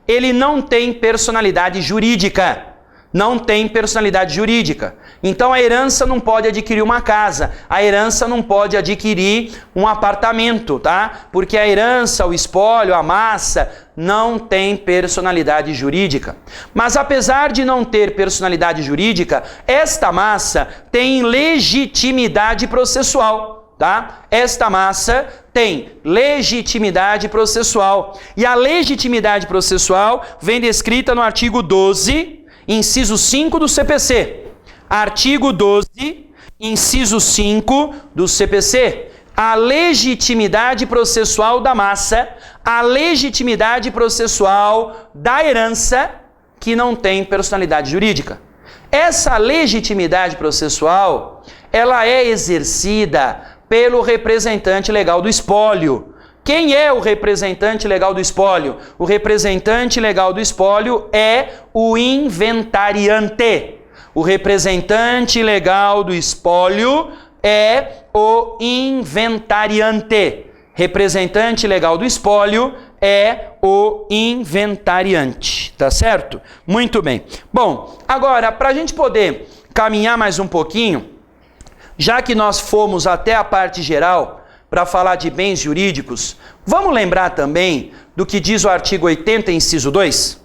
ele não tem personalidade jurídica. Não tem personalidade jurídica. Então a herança não pode adquirir uma casa, a herança não pode adquirir um apartamento, tá? Porque a herança, o espólio, a massa não tem personalidade jurídica. Mas apesar de não ter personalidade jurídica, esta massa tem legitimidade processual, tá? Esta massa tem legitimidade processual. E a legitimidade processual vem descrita no artigo 12, inciso 5 do CPC. Artigo 12, inciso 5 do CPC. A legitimidade processual da massa, a legitimidade processual da herança que não tem personalidade jurídica. Essa legitimidade processual, ela é exercida pelo representante legal do espólio. Quem é o representante legal do espólio? O representante legal do espólio é o inventariante. O representante legal do espólio é o inventariante. Representante legal do espólio é o inventariante, tá certo? Muito bem. Bom, agora, para a gente poder caminhar mais um pouquinho, já que nós fomos até a parte geral, para falar de bens jurídicos, vamos lembrar também do que diz o artigo 80, inciso 2?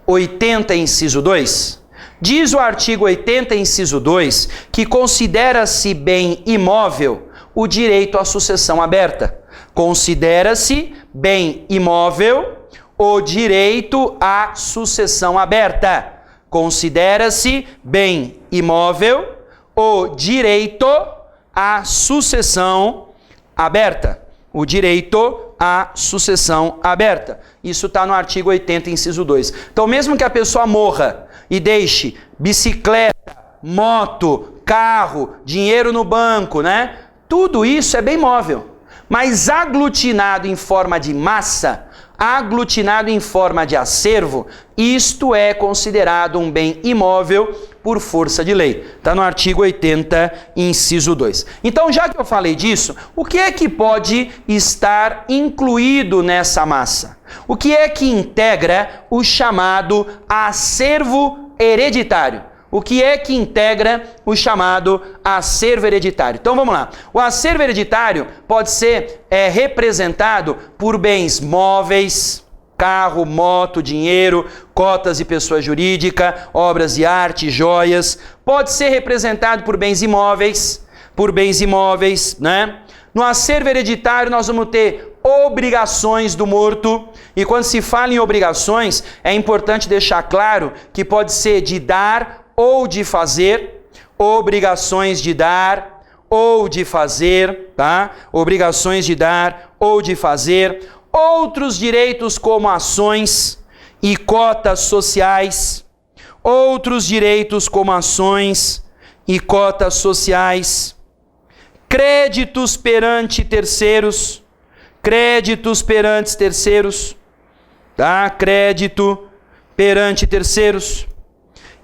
80, inciso 2. Diz o artigo 80, inciso 2, que considera-se bem imóvel o direito à sucessão aberta. Considera-se bem imóvel o direito à sucessão aberta. Considera-se bem imóvel o direito à sucessão aberta. O direito à sucessão aberta. Isso está no artigo 80, inciso 2. Então, mesmo que a pessoa morra e deixe bicicleta, moto, carro, dinheiro no banco, né? Tudo isso é bem móvel. Mas aglutinado em forma de massa, aglutinado em forma de acervo, isto é considerado um bem imóvel por força de lei. Está no artigo 80, inciso 2. Então, já que eu falei disso, o que é que pode estar incluído nessa massa? O que é que integra o chamado acervo hereditário? O que é que integra o chamado acervo hereditário? Então vamos lá. O acervo hereditário pode ser representado por bens móveis, carro, moto, dinheiro, cotas de pessoa jurídica, obras de arte, joias. Pode ser representado por bens imóveis, né? No acervo hereditário nós vamos ter obrigações do morto. E quando se fala em obrigações, é importante deixar claro que pode ser de dar ou de fazer, obrigações de dar ou de fazer, tá? Obrigações de dar ou de fazer, outros direitos como ações e cotas sociais, outros direitos como ações e cotas sociais, créditos perante terceiros, tá? Crédito perante terceiros.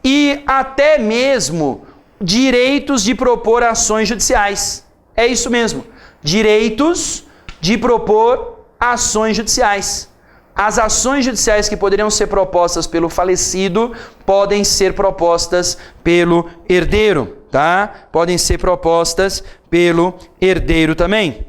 E até mesmo direitos de propor ações judiciais. É isso mesmo, direitos de propor ações judiciais. As ações judiciais que poderiam ser propostas pelo falecido podem ser propostas pelo herdeiro, tá? Podem ser propostas pelo herdeiro também.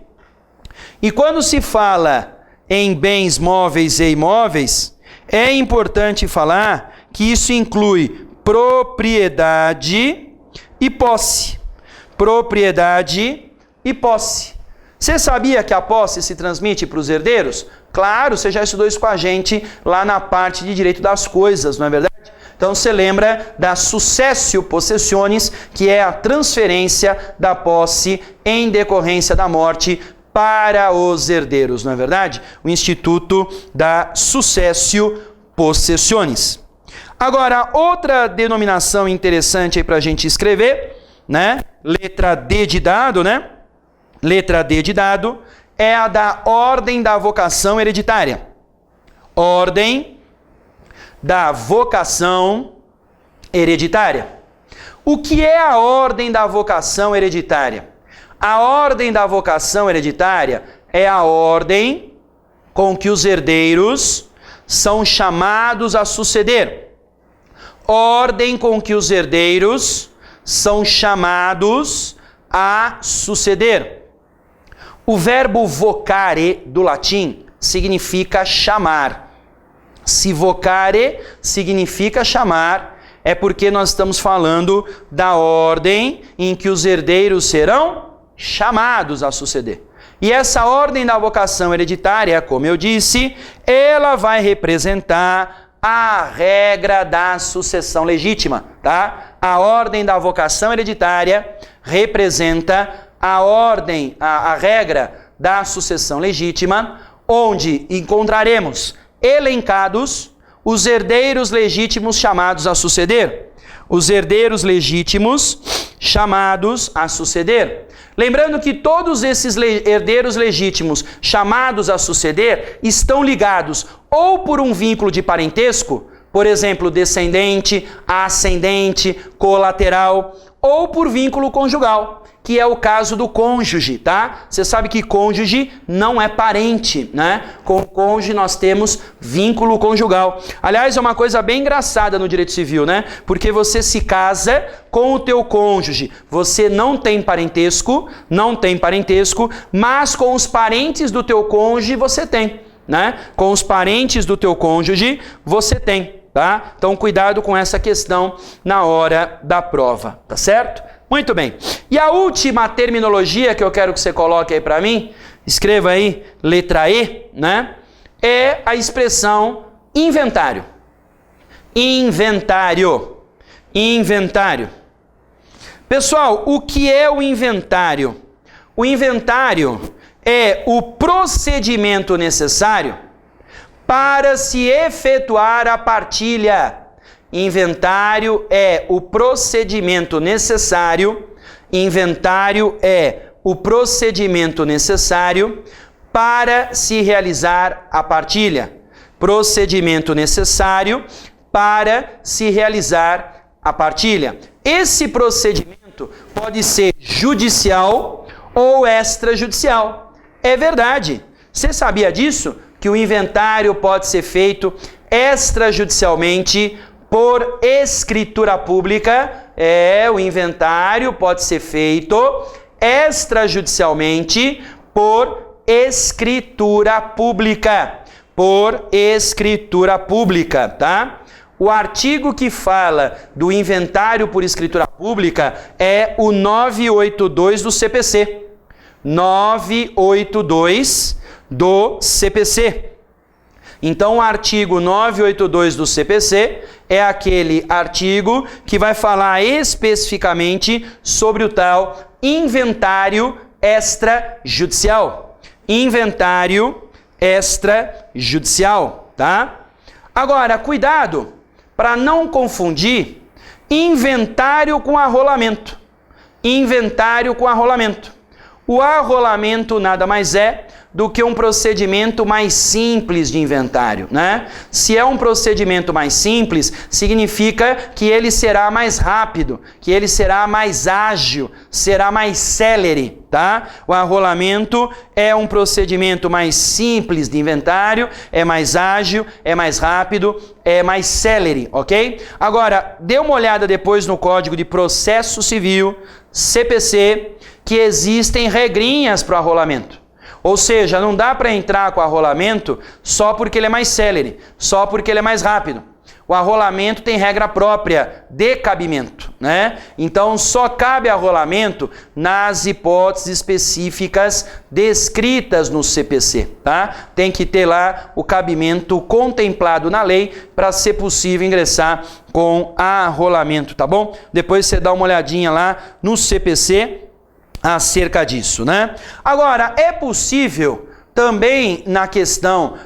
E quando se fala em bens móveis e imóveis, é importante falar que isso inclui propriedade e posse. Propriedade e posse. Você sabia que a posse se transmite para os herdeiros? Claro, você já estudou isso com a gente lá na parte de direito das coisas, não é verdade? Então você lembra da successio possessionis, que é a transferência da posse em decorrência da morte para os herdeiros, não é verdade? O instituto da successio possessionis. Agora, outra denominação interessante aí para a gente escrever, né? Letra D de dado, né? Letra D de dado é a da ordem da vocação hereditária. Ordem da vocação hereditária. O que é a ordem da vocação hereditária? A ordem da vocação hereditária é a ordem com que os herdeiros são chamados a suceder. Ordem com que os herdeiros são chamados a suceder. O verbo vocare do latim significa chamar. Se vocare significa chamar, é porque nós estamos falando da ordem em que os herdeiros serão chamados a suceder. E essa ordem da vocação hereditária, como eu disse, ela vai representar a regra da sucessão legítima, tá? A ordem da vocação hereditária representa a ordem, a regra da sucessão legítima, onde encontraremos elencados os herdeiros legítimos chamados a suceder. Os herdeiros legítimos chamados a suceder. Lembrando que todos esses herdeiros legítimos chamados a suceder estão ligados ou por um vínculo de parentesco, por exemplo, descendente, ascendente, colateral, ou por vínculo conjugal, que é o caso do cônjuge, tá? Você sabe que cônjuge não é parente, né? Com cônjuge nós temos vínculo conjugal. Aliás, é uma coisa bem engraçada no direito civil, né? Porque você se casa com o teu cônjuge, você não tem parentesco, mas com os parentes do teu cônjuge você tem, né? Com os parentes do teu cônjuge você tem, tá? Então cuidado com essa questão na hora da prova, tá certo? Muito bem. E a última terminologia que eu quero que você coloque aí para mim, escreva aí, letra E, né? É a expressão inventário. Inventário. Inventário. Pessoal, o que é o inventário? O inventário é o procedimento necessário para se efetuar a partilha. Inventário é o procedimento necessário. Inventário é o procedimento necessário para se realizar a partilha. Procedimento necessário para se realizar a partilha. Esse procedimento pode ser judicial ou extrajudicial. É verdade. Você sabia disso? Que o inventário pode ser feito extrajudicialmente por escritura pública. O inventário pode ser feito extrajudicialmente por escritura pública. Por escritura pública, tá? O artigo que fala do inventário por escritura pública é o 982 do CPC. 982 do CPC. Então, o artigo 982 do CPC é aquele artigo que vai falar especificamente sobre o tal inventário extrajudicial. Inventário extrajudicial, tá? Agora, cuidado para não confundir inventário com arrolamento. Inventário com arrolamento. O arrolamento nada mais é do que um procedimento mais simples de inventário, né? Se é um procedimento mais simples, significa que ele será mais rápido, que ele será mais ágil, será mais célere, tá? O arrolamento é um procedimento mais simples de inventário, é mais ágil, é mais rápido, é mais célere, ok? Agora, dê uma olhada depois no Código de Processo Civil, CPC, que existem regrinhas para o arrolamento. Ou seja, não dá para entrar com o arrolamento só porque ele é mais célere, só porque ele é mais rápido. O arrolamento tem regra própria de cabimento, né? Então só cabe arrolamento nas hipóteses específicas descritas no CPC, tá? Tem que ter lá o cabimento contemplado na lei para ser possível ingressar com arrolamento, tá bom? Depois você dá uma olhadinha lá no CPC acerca disso, né? Agora, é possível também na questão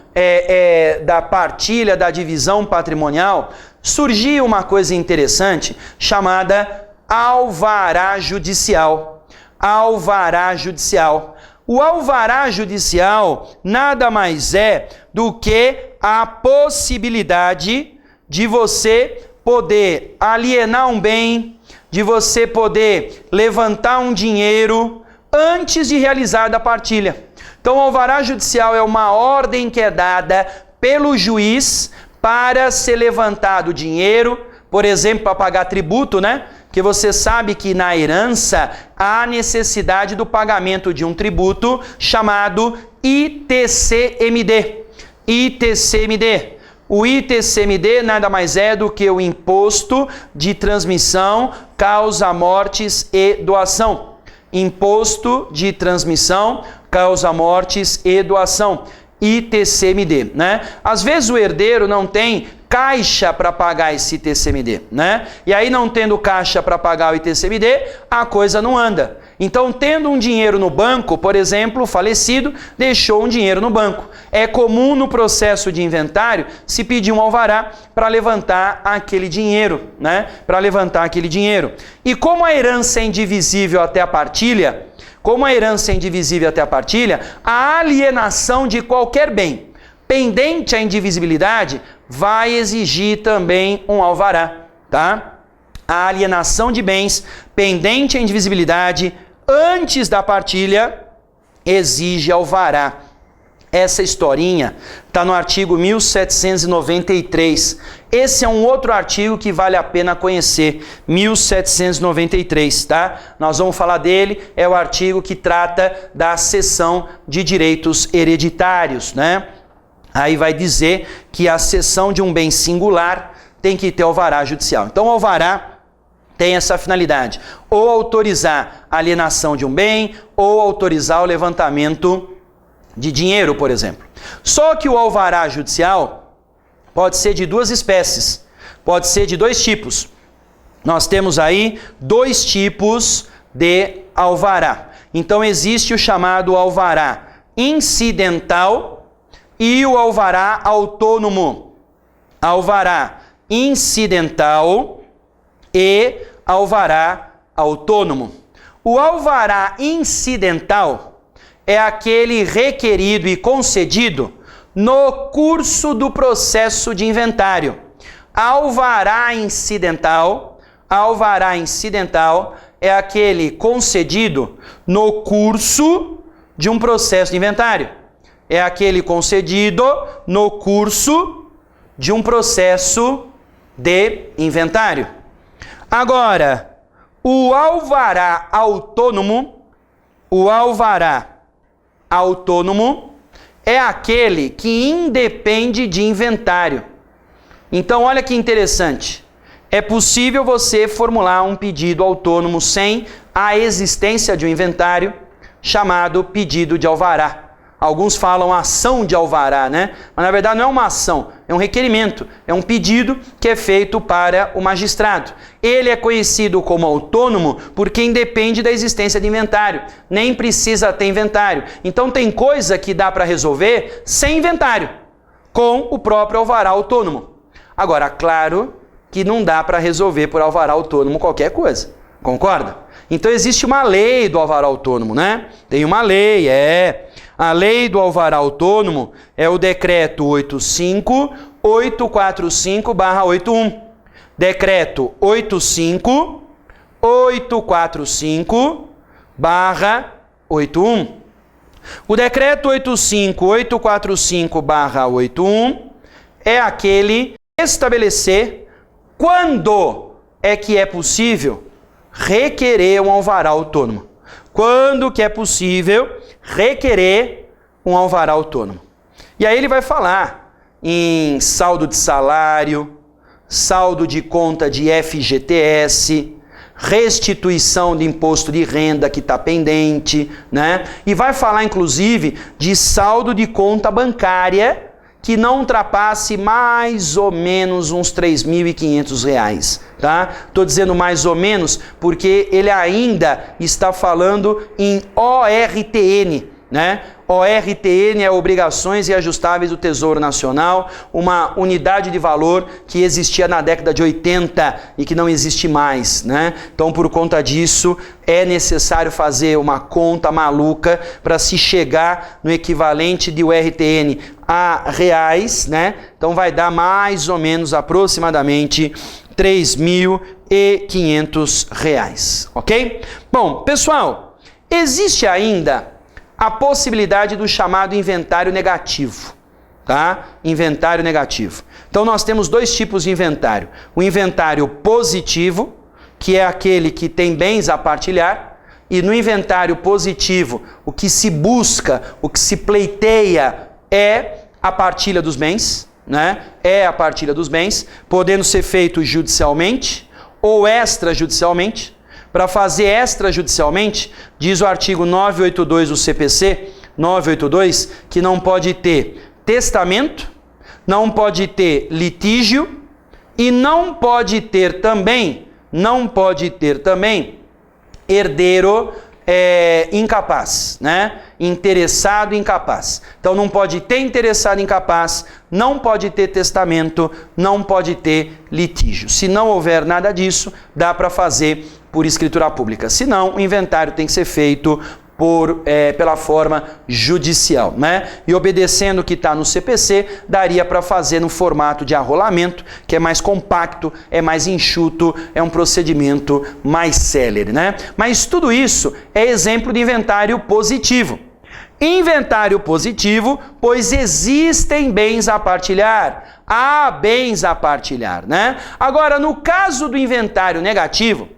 da partilha, da divisão patrimonial, surgir uma coisa interessante chamada alvará judicial. Alvará judicial. O alvará judicial nada mais é do que a possibilidade de você poder alienar um bem, de você poder levantar um dinheiro antes de realizar a partilha. Então, o alvará judicial é uma ordem que é dada pelo juiz para ser levantado dinheiro, por exemplo, para pagar tributo, né? Porque você sabe que na herança há necessidade do pagamento de um tributo chamado ITCMD. ITCMD. O ITCMD nada mais é do que o Imposto de Transmissão, Causa Mortes e Doação. Imposto de Transmissão, Causa Mortes e Doação. ITCMD, né? Às vezes o herdeiro não tem caixa para pagar esse ITCMD, né? E aí, não tendo caixa para pagar o ITCMD, a coisa não anda. Então, tendo um dinheiro no banco, por exemplo, o falecido deixou um dinheiro no banco. É comum no processo de inventário se pedir um alvará para levantar aquele dinheiro, né? Para levantar aquele dinheiro. E como a herança é indivisível até a partilha, a alienação de qualquer bem pendente à indivisibilidade vai exigir também um alvará, tá? a alienação de bens pendente à indivisibilidade antes da partilha exige alvará. Essa historinha está no artigo 1793. Esse é um outro artigo que vale a pena conhecer, 1793, tá? Nós vamos falar dele, é o artigo que trata da cessão de direitos hereditários, né? Aí vai dizer que a cessão de um bem singular tem que ter alvará judicial. Então, o alvará tem essa finalidade, ou autorizar a alienação de um bem, ou autorizar o levantamento de dinheiro, por exemplo. Só que o alvará judicial pode ser de duas espécies, pode ser de dois tipos. Nós temos aí dois tipos de alvará. Então existe o chamado alvará incidental e o alvará autônomo. Alvará incidental e alvará autônomo. O alvará incidental é aquele requerido e concedido no curso do processo de inventário. Alvará incidental é aquele concedido no curso de um processo de inventário. É aquele concedido no curso de um processo de inventário. Agora, o alvará autônomo é aquele que independe de inventário. Então, olha que interessante. É possível você formular um pedido autônomo sem a existência de um inventário, chamado pedido de alvará. Alguns falam ação de alvará, né? Mas na verdade não é uma ação, é um requerimento, é um pedido que é feito para o magistrado. Ele é conhecido como autônomo porque independe da existência de inventário, nem precisa ter inventário. Então tem coisa que dá para resolver sem inventário, com o próprio alvará autônomo. Agora, claro que não dá para resolver por alvará autônomo qualquer coisa, concorda? Então existe uma lei do alvará autônomo, né? Tem uma lei, A lei do alvará autônomo é o decreto 85845/81. Decreto 85845/81. O decreto 85845/81 é aquele estabelecer quando é que é possível requerer um alvará autônomo. Quando que é possível requerer um alvará autônomo. E aí ele vai falar em saldo de salário, saldo de conta de FGTS, restituição de imposto de renda que está pendente, né? E vai falar inclusive de saldo de conta bancária que não ultrapasse mais ou menos uns R$ 3.500, tá? Estou dizendo mais ou menos porque ele ainda está falando em ORTN, né? ORTN é Obrigações Reajustáveis do Tesouro Nacional, uma unidade de valor que existia na década de 80 e que não existe mais, né? Então, por conta disso, é necessário fazer uma conta maluca para se chegar no equivalente de ORTN a reais, né? Então, vai dar mais ou menos, aproximadamente, R$ 3.500, ok? Bom, pessoal, existe ainda a possibilidade do chamado inventário negativo, tá? Inventário negativo. Então nós temos dois tipos de inventário. O inventário positivo, que é aquele que tem bens a partilhar, e no inventário positivo, o que se busca, o que se pleiteia é a partilha dos bens, né? É a partilha dos bens, podendo ser feito judicialmente ou extrajudicialmente. Para fazer extrajudicialmente, diz o artigo 982 do CPC, 982, que não pode ter testamento, não pode ter litígio e não pode ter também herdeiro incapaz, né? Interessado incapaz. Então não pode ter interessado incapaz, não pode ter testamento, não pode ter litígio. Se não houver nada disso, dá para fazer por escritura pública. Se não, o inventário tem que ser feito pela forma judicial, né? E obedecendo o que está no CPC, daria para fazer no formato de arrolamento, que é mais compacto, é mais enxuto, é um procedimento mais célere, né? Mas tudo isso é exemplo de inventário positivo. Inventário positivo, pois existem bens a partilhar. Há bens a partilhar, né? Agora, no caso do inventário negativo,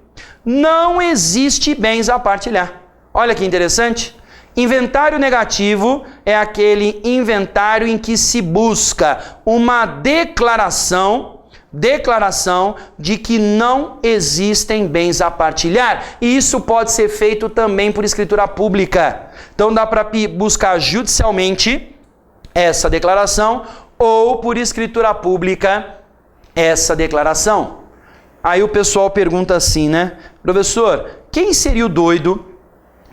não existe bens a partilhar. Olha que interessante. Inventário negativo é aquele inventário em que se busca uma declaração de que não existem bens a partilhar. E isso pode ser feito também por escritura pública. Então dá para buscar judicialmente essa declaração ou por escritura pública essa declaração. Aí o pessoal pergunta assim, né? Professor, quem seria o doido?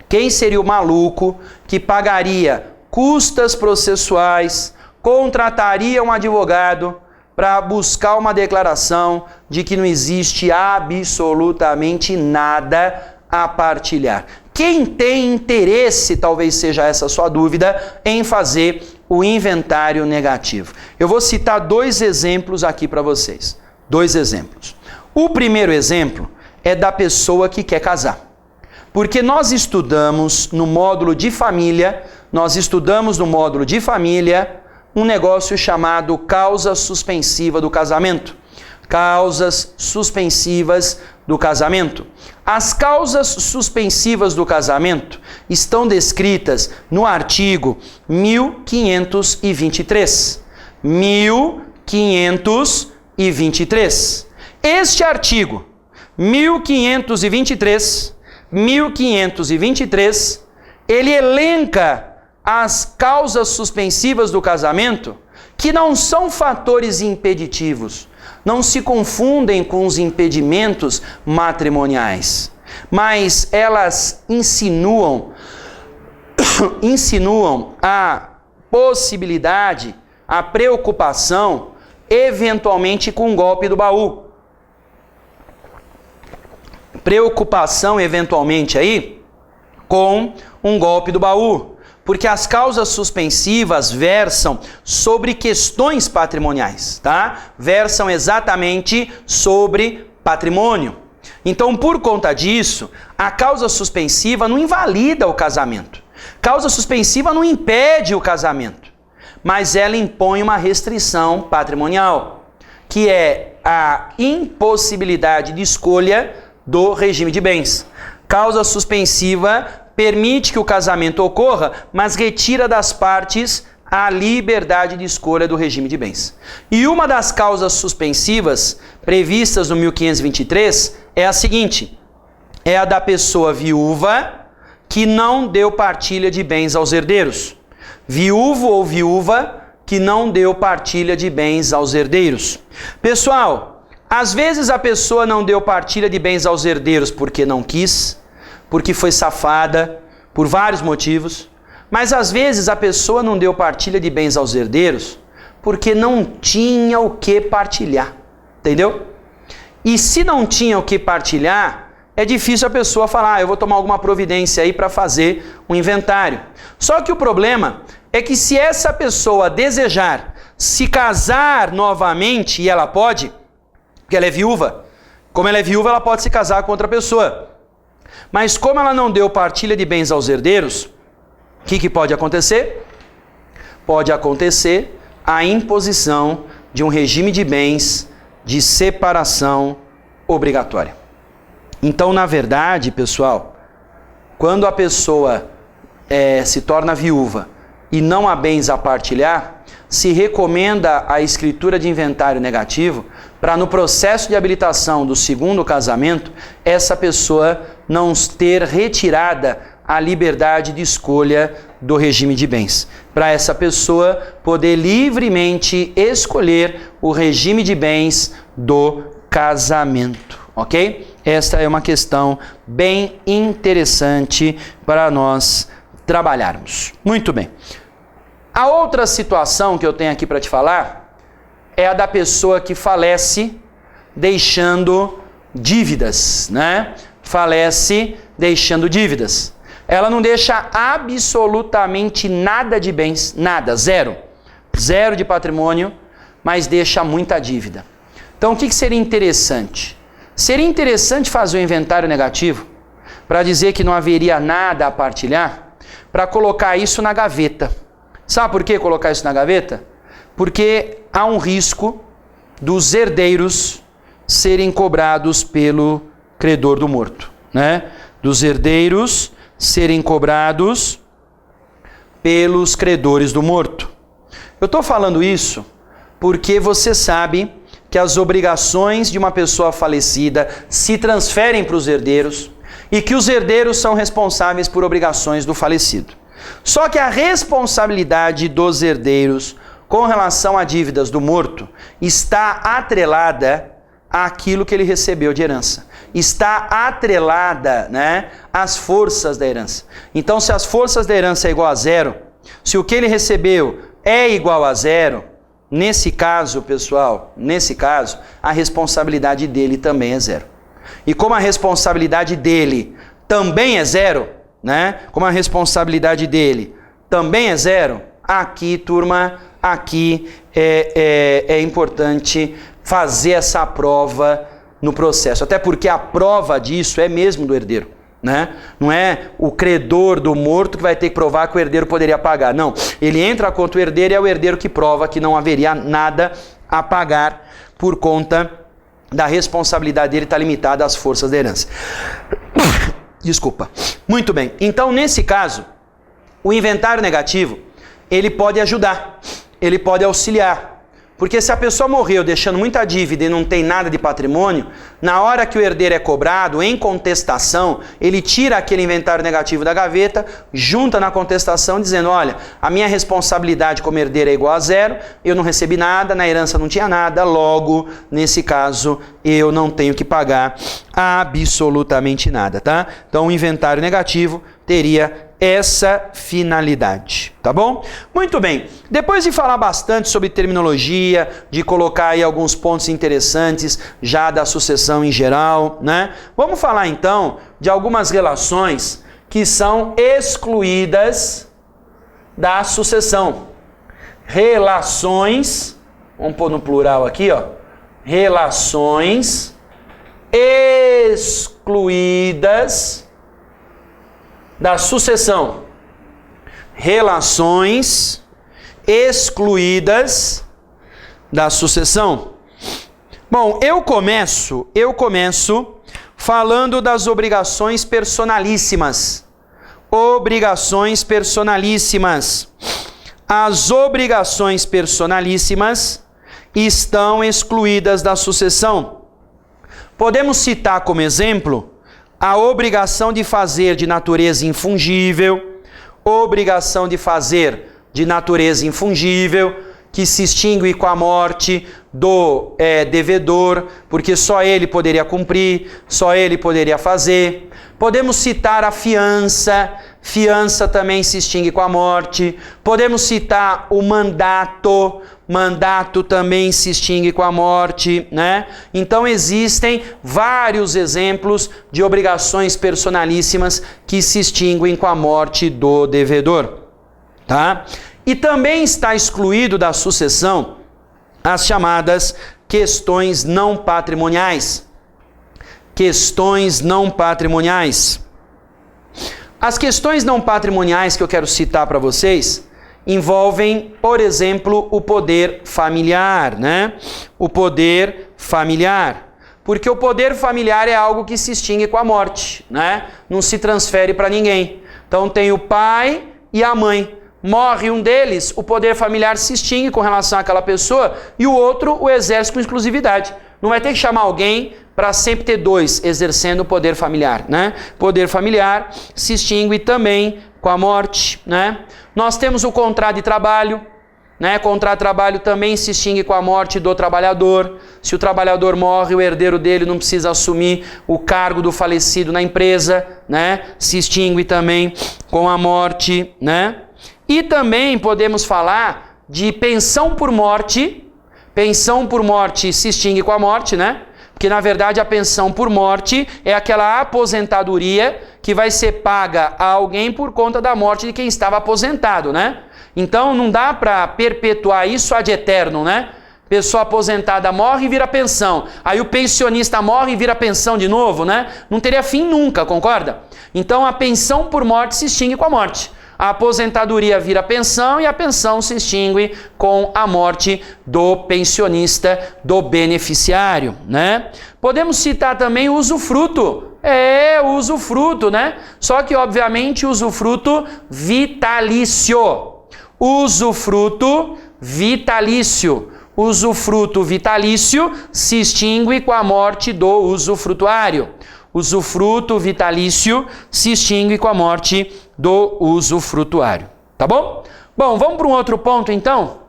Quem seria o maluco que pagaria custas processuais, contrataria um advogado para buscar uma declaração de que não existe absolutamente nada a partilhar? Quem tem interesse, talvez seja essa a sua dúvida, em fazer o inventário negativo? Eu vou citar 2 exemplos aqui para vocês. 2 exemplos. O primeiro exemplo é da pessoa que quer casar. Porque nós estudamos no módulo de família, um negócio chamado causa suspensiva do casamento. Causas suspensivas do casamento. As causas suspensivas do casamento estão descritas no artigo 1523. 1523. Este artigo 1523, ele elenca as causas suspensivas do casamento que não são fatores impeditivos, não se confundem com os impedimentos matrimoniais, mas elas insinuam a possibilidade, a preocupação, eventualmente com um golpe do baú. Preocupação, eventualmente, aí, com um golpe do baú. Porque as causas suspensivas versam sobre questões patrimoniais, tá? Versam exatamente sobre patrimônio. Então, por conta disso, a causa suspensiva não invalida o casamento. Causa suspensiva não impede o casamento, mas ela impõe uma restrição patrimonial, que é a impossibilidade de escolha do regime de bens. Causa suspensiva permite que o casamento ocorra, mas retira das partes a liberdade de escolha do regime de bens. E uma das causas suspensivas previstas no 1523 é a seguinte: é a da pessoa viúva que não deu partilha de bens aos herdeiros. Viúvo ou viúva que não deu partilha de bens aos herdeiros. Pessoal, às vezes a pessoa não deu partilha de bens aos herdeiros porque não quis, porque foi safada, por vários motivos. Mas às vezes a pessoa não deu partilha de bens aos herdeiros porque não tinha o que partilhar. Entendeu? E se não tinha o que partilhar, é difícil a pessoa falar, eu vou tomar alguma providência aí para fazer um inventário. Só que o problema é que se essa pessoa desejar se casar novamente, e ela pode, porque ela é viúva, como ela é viúva, ela pode se casar com outra pessoa. Mas como ela não deu partilha de bens aos herdeiros, o que pode acontecer? Pode acontecer a imposição de um regime de bens de separação obrigatória. Então, na verdade, pessoal, quando a pessoa se torna viúva e não há bens a partilhar, se recomenda a escritura de inventário negativo para, no processo de habilitação do segundo casamento, essa pessoa não ter retirada a liberdade de escolha do regime de bens. Para essa pessoa poder livremente escolher o regime de bens do casamento, ok? Esta é uma questão bem interessante para nós trabalharmos. Muito bem. A outra situação que eu tenho aqui para te falar é a da pessoa que falece deixando dívidas, né? Falece deixando dívidas. Ela não deixa absolutamente nada de bens, nada, zero. Zero de patrimônio, mas deixa muita dívida. Então o que seria interessante? Seria interessante fazer um inventário negativo para dizer que não haveria nada a partilhar, para colocar isso na gaveta. Sabe por que colocar isso na gaveta? Porque há um risco dos herdeiros serem cobrados pelo credor do morto, né? Dos herdeiros serem cobrados pelos credores do morto. Eu estou falando isso porque você sabe que as obrigações de uma pessoa falecida se transferem para os herdeiros e que os herdeiros são responsáveis por obrigações do falecido. Só que a responsabilidade dos herdeiros com relação a dívidas do morto está atrelada àquilo que ele recebeu de herança. Está atrelada, né, às forças da herança. Então, se as forças da herança é igual a zero, se o que ele recebeu é igual a zero, nesse caso, pessoal, nesse caso, a responsabilidade dele também é zero. E como a responsabilidade dele também é zero, né? Como a responsabilidade dele também é zero, aqui, turma, aqui é importante fazer essa prova no processo. Até porque a prova disso é mesmo do herdeiro, né? Não é o credor do morto que vai ter que provar que o herdeiro poderia pagar. Não, ele entra contra o herdeiro e é o herdeiro que prova que não haveria nada a pagar por conta da responsabilidade dele estar limitada às forças da herança. Desculpa. Muito bem. Então, nesse caso, o inventário negativo, ele pode ajudar, ele pode auxiliar. Porque se a pessoa morreu deixando muita dívida e não tem nada de patrimônio, na hora que o herdeiro é cobrado, em contestação, ele tira aquele inventário negativo da gaveta, junta na contestação dizendo, olha, a minha responsabilidade como herdeiro é igual a zero, eu não recebi nada, na herança não tinha nada, logo, nesse caso, eu não tenho que pagar absolutamente nada, tá? Então, o inventário negativo teria essa finalidade, tá bom? Muito bem, depois de falar bastante sobre terminologia, de colocar aí alguns pontos interessantes já da sucessão em geral, né? Vamos falar então de algumas relações que são excluídas da sucessão. Relações, vamos pôr no plural aqui, ó. Relações excluídas da sucessão. Relações excluídas da sucessão. Bom, eu começo falando das obrigações personalíssimas. Obrigações personalíssimas. As obrigações personalíssimas estão excluídas da sucessão. Podemos citar como exemplo a obrigação de fazer de natureza infungível, obrigação de fazer de natureza infungível, que se extingue com a morte do devedor, porque só ele poderia cumprir, só ele poderia fazer. Podemos citar a fiança, fiança também se extingue com a morte. Podemos citar o mandato, mandato também se extingue com a morte, né? Então existem vários exemplos de obrigações personalíssimas que se extinguem com a morte do devedor, tá? E também está excluído da sucessão as chamadas questões não patrimoniais. Questões não patrimoniais. As questões não patrimoniais que eu quero citar para vocês envolvem, por exemplo, o poder familiar, né? O poder familiar. Porque o poder familiar é algo que se extingue com a morte, né? Não se transfere para ninguém. Então tem o pai e a mãe. Morre um deles, o poder familiar se extingue com relação àquela pessoa e o outro o exerce com exclusividade. Não vai ter que chamar alguém para sempre ter dois exercendo o poder familiar, né? Poder familiar se extingue também com a morte, né? Nós temos o contrato de trabalho, né? Contrato de trabalho também se extingue com a morte do trabalhador. Se o trabalhador morre, o herdeiro dele não precisa assumir o cargo do falecido na empresa, né? Se extingue também com a morte, né? E também podemos falar de pensão por morte. Pensão por morte se extingue com a morte, né? Porque, na verdade, a pensão por morte é aquela aposentadoria que vai ser paga a alguém por conta da morte de quem estava aposentado, né? Então, não dá para perpetuar isso ad eterno, né? Pessoa aposentada morre e vira pensão. Aí o pensionista morre e vira pensão de novo, né? Não teria fim nunca, concorda? Então, a pensão por morte se extingue com a morte. A aposentadoria vira pensão e a pensão se extingue com a morte do pensionista, do beneficiário, né? Podemos citar também o usufruto. O usufruto, né? Só que, obviamente, o usufruto vitalício. Usufruto vitalício. Usufruto vitalício se extingue com a morte do usufrutuário. Usufruto vitalício se extingue com a morte do usufrutuário. Tá bom? Bom, vamos para um outro ponto então?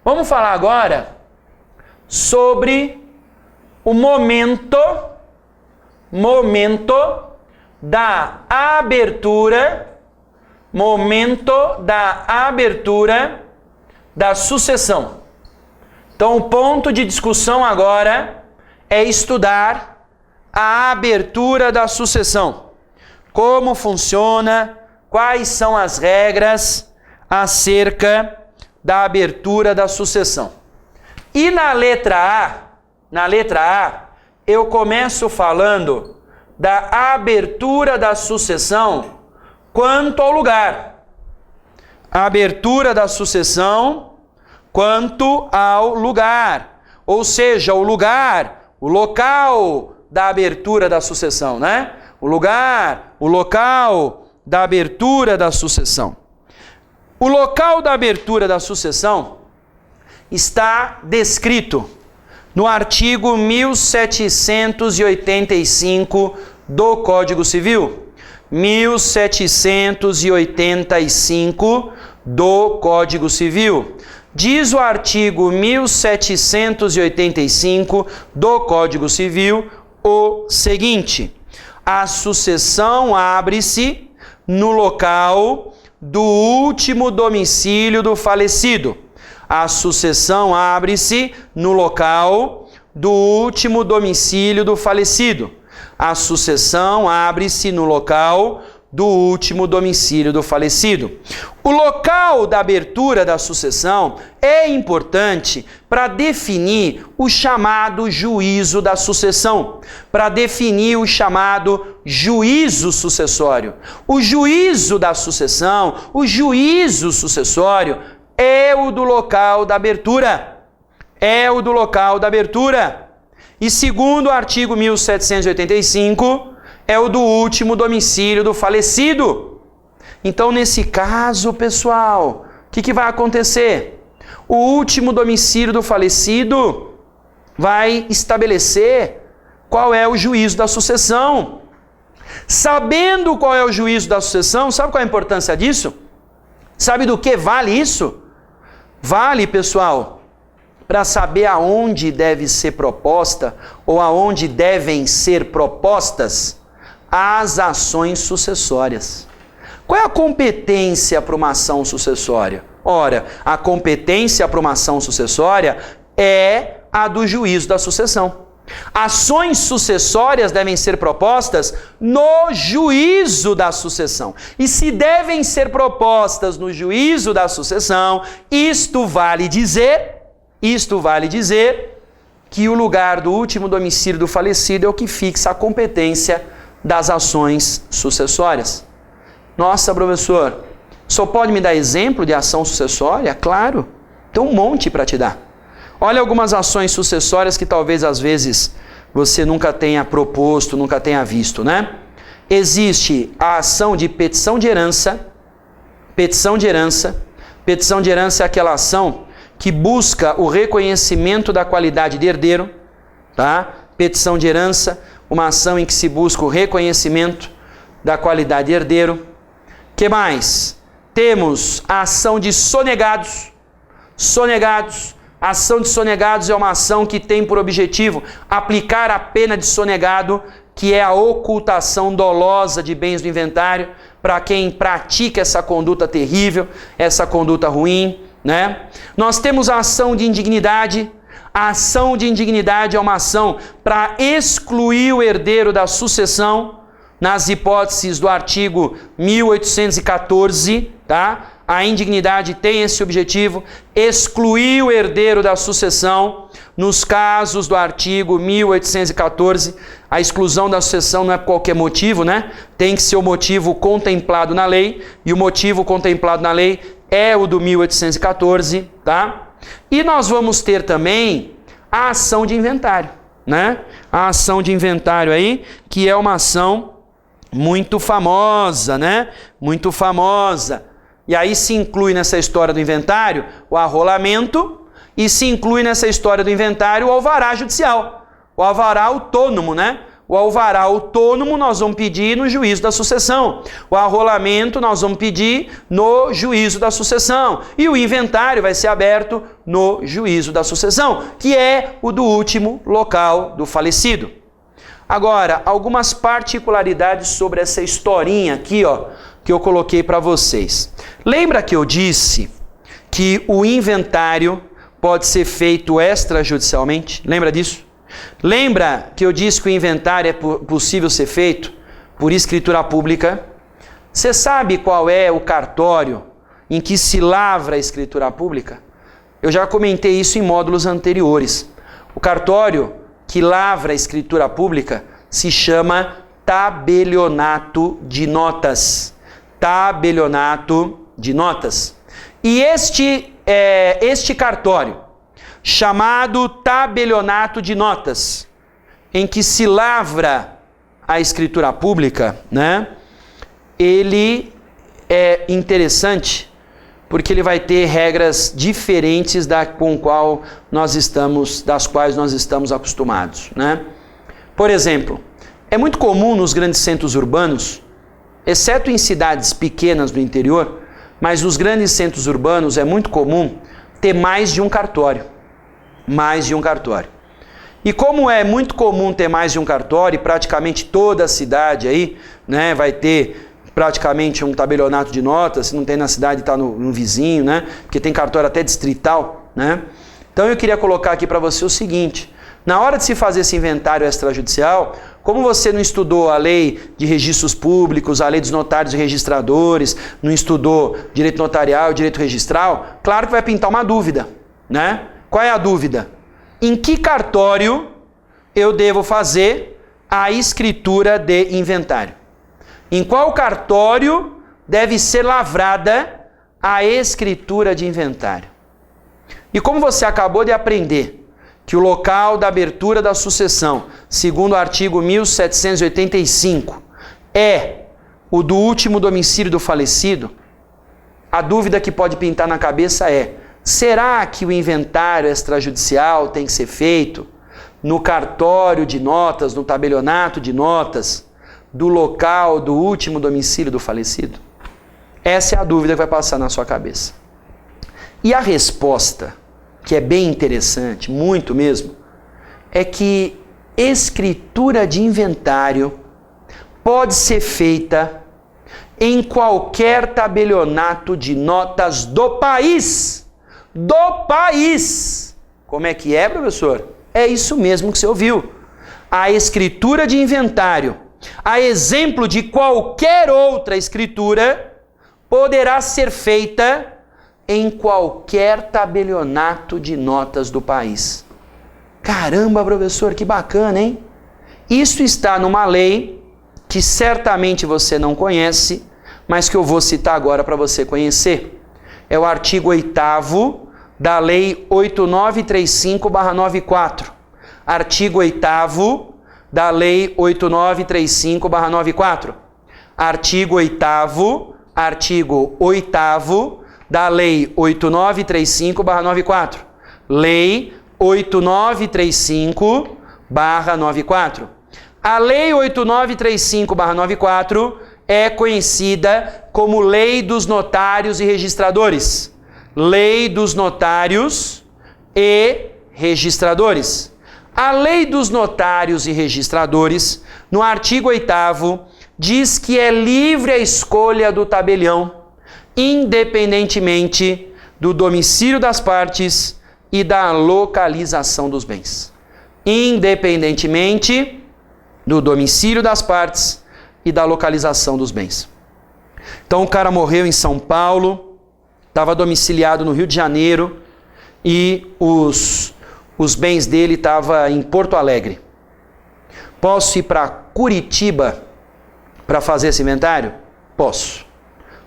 Vamos falar agora sobre o momento da abertura da sucessão. Então, o ponto de discussão agora é estudar a abertura da sucessão. Como funciona, quais são as regras acerca da abertura da sucessão. E na letra A, eu começo falando da abertura da sucessão quanto ao lugar. A abertura da sucessão quanto ao lugar. Ou seja, o lugar, o local da abertura da sucessão, né? O local da abertura da sucessão. O local da abertura da sucessão está descrito no artigo 1785 do Código Civil. 1785 do Código Civil. Diz o artigo 1785 do Código Civil o seguinte: a sucessão abre-se no local do último domicílio do falecido. A sucessão abre-se no local do último domicílio do falecido. A sucessão abre-se no local do último domicílio do falecido. O local da abertura da sucessão é importante para definir o chamado juízo da sucessão, para definir o chamado juízo sucessório. O juízo da sucessão, o juízo sucessório é o do local da abertura. É o do local da abertura. E segundo o artigo 1785, é o do último domicílio do falecido. Então, nesse caso, pessoal, o que vai acontecer? O último domicílio do falecido vai estabelecer qual é o juízo da sucessão. Sabendo qual é o juízo da sucessão, sabe qual é a importância disso? Sabe do que vale isso? Vale, pessoal, para saber aonde deve ser proposta ou aonde devem ser propostas as ações sucessórias. Qual é a competência para uma ação sucessória? Ora, a competência para uma ação sucessória é a do juízo da sucessão. Ações sucessórias devem ser propostas no juízo da sucessão. E se devem ser propostas no juízo da sucessão, isto vale dizer que o lugar do último domicílio do falecido é o que fixa a competência das ações sucessórias. Nossa, professor, só pode me dar exemplo de ação sucessória? Claro, tem um monte para te dar. Olha algumas ações sucessórias que talvez às vezes você nunca tenha proposto, nunca tenha visto, né? Existe a ação de petição de herança. Petição de herança é aquela ação que busca o reconhecimento da qualidade de herdeiro, tá? Petição de herança, uma ação em que se busca o reconhecimento da qualidade de herdeiro. Que mais? Temos a ação de sonegados. A ação de sonegados é uma ação que tem por objetivo aplicar a pena de sonegado, que é a ocultação dolosa de bens do inventário, para quem pratica essa conduta terrível, essa conduta ruim, né? Nós temos a ação de indignidade. A ação de indignidade é uma ação para excluir o herdeiro da sucessão, nas hipóteses do artigo 1814, tá? A indignidade tem esse objetivo, excluir o herdeiro da sucessão. Nos casos do artigo 1814, a exclusão da sucessão não é por qualquer motivo, né? Tem que ser o motivo contemplado na lei, e o motivo contemplado na lei é o do 1814, tá? E nós vamos ter também a ação de inventário, né? A ação de inventário aí, que é uma ação muito famosa, né? Muito famosa. E aí se inclui nessa história do inventário o arrolamento e se inclui nessa história do inventário o alvará judicial. O alvará autônomo, né? O alvará autônomo nós vamos pedir no juízo da sucessão. O arrolamento nós vamos pedir no juízo da sucessão. E o inventário vai ser aberto no juízo da sucessão, que é o do último local do falecido. Agora, algumas particularidades sobre essa historinha aqui, ó, que eu coloquei para vocês. Lembra que eu disse que o inventário pode ser feito extrajudicialmente? Lembra disso? Lembra que eu disse que o inventário é possível ser feito por escritura pública? Você sabe qual é o cartório em que se lavra a escritura pública? Eu já comentei isso em módulos anteriores. O cartório que lavra a escritura pública se chama tabelionato de notas. Tabelionato de notas. E este cartório, chamado tabelionato de notas, em que se lavra a escritura pública, né? Ele é interessante porque ele vai ter regras diferentes das quais nós estamos acostumados, né? Por exemplo, é muito comum nos grandes centros urbanos, exceto em cidades pequenas do interior, mas nos grandes centros urbanos é muito comum ter mais de um cartório. Mais de um cartório. E como é muito comum ter mais de um cartório, praticamente toda a cidade aí, né, vai ter praticamente um tabelionato de notas, se não tem na cidade, está no vizinho, né? Porque tem cartório até distrital, né? Então eu queria colocar aqui para você o seguinte: na hora de se fazer esse inventário extrajudicial, como você não estudou a lei de registros públicos, a lei dos notários e registradores, não estudou direito notarial e direito registral, claro que vai pintar uma dúvida, né? Qual é a dúvida? Em que cartório eu devo fazer a escritura de inventário? Em qual cartório deve ser lavrada a escritura de inventário? E como você acabou de aprender que o local da abertura da sucessão, segundo o artigo 1785, é o do último domicílio do falecido, a dúvida que pode pintar na cabeça é: será que o inventário extrajudicial tem que ser feito no cartório de notas, no tabelionato de notas, do local do último domicílio do falecido? Essa é a dúvida que vai passar na sua cabeça. E a resposta, que é bem interessante, muito mesmo, é que escritura de inventário pode ser feita em qualquer tabelionato de notas do país. Do país! Como é que é, professor? É isso mesmo que você ouviu. A escritura de inventário, a exemplo de qualquer outra escritura, poderá ser feita em qualquer tabelionato de notas do país. Caramba, professor, que bacana, hein? Isso está numa lei que certamente você não conhece, mas que eu vou citar agora para você conhecer. É o artigo 8º da Lei 8935/94. Artigo 8º da Lei 8935/94. Artigo 8º da Lei 8935/94. Lei 8935/94. A Lei 8935/94 é conhecida como Lei dos Notários e Registradores. Lei dos Notários e Registradores. A Lei dos Notários e Registradores, no artigo 8º, diz que é livre a escolha do tabelião, independentemente do domicílio das partes e da localização dos bens, independentemente do domicílio das partes e da localização dos bens. Então o cara morreu em São Paulo, estava domiciliado no Rio de Janeiro e os bens dele estavam em Porto Alegre. Posso ir para Curitiba para fazer esse inventário? Posso.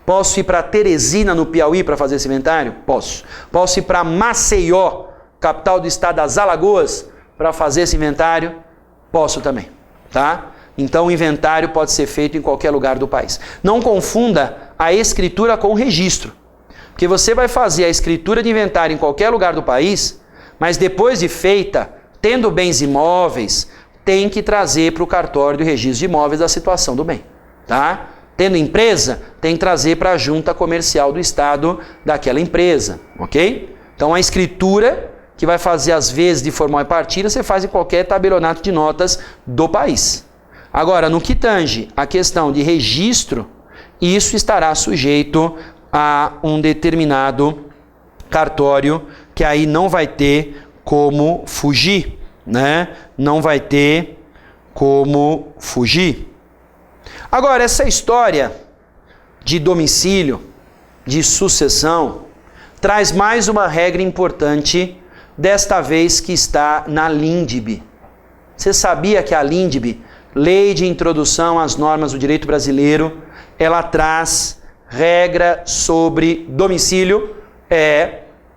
Posso ir para Teresina, no Piauí, para fazer esse inventário? Posso. Posso ir para Maceió, capital do estado das Alagoas, para fazer esse inventário? Posso também, tá? Então o inventário pode ser feito em qualquer lugar do país. Não confunda a escritura com o registro, porque você vai fazer a escritura de inventário em qualquer lugar do país, mas depois de feita, tendo bens imóveis, tem que trazer para o cartório do registro de imóveis a situação do bem, tá? Tendo empresa, tem que trazer para a junta comercial do estado daquela empresa, ok? Então a escritura que vai fazer as vezes de formal e partilha, você faz em qualquer tabelionato de notas do país. Agora, no que tange a questão de registro, isso estará sujeito a um determinado cartório, que aí não vai ter como fugir, né? Não vai ter como fugir. Agora, essa história de domicílio, de sucessão, traz mais uma regra importante, desta vez que está na LINDB. Você sabia que a LINDB, Lei de Introdução às Normas do Direito Brasileiro, ela traz regra sobre domicílio,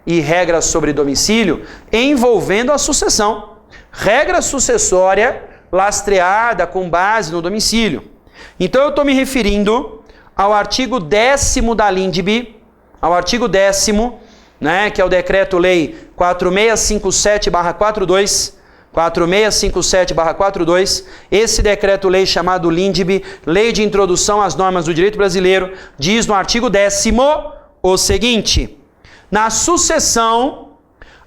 e regra sobre domicílio envolvendo a sucessão. Regra sucessória lastreada com base no domicílio. Então eu estou me referindo ao artigo 10º da LINDB, ao artigo 10º, né, que é o Decreto-Lei 4657/42, 4657/42, esse decreto-lei chamado LINDB, Lei de Introdução às Normas do Direito Brasileiro, diz no artigo 10º o seguinte: na sucessão,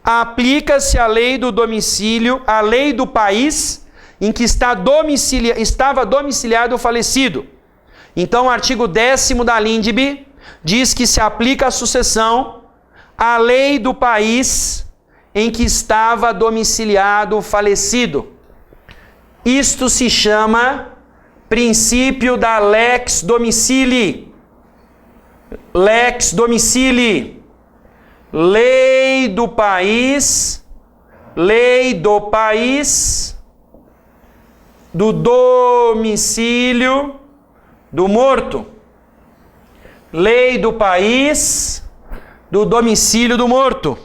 aplica-se a lei do domicílio, a lei do país em que estava domiciliado o falecido. Então, o artigo 10º da LINDB diz que se aplica à sucessão a lei do país em que estava domiciliado o falecido. Isto se chama princípio da lex domicilii. Lex domicilii. Lei do país do domicílio do morto. Lei do país do domicílio do morto.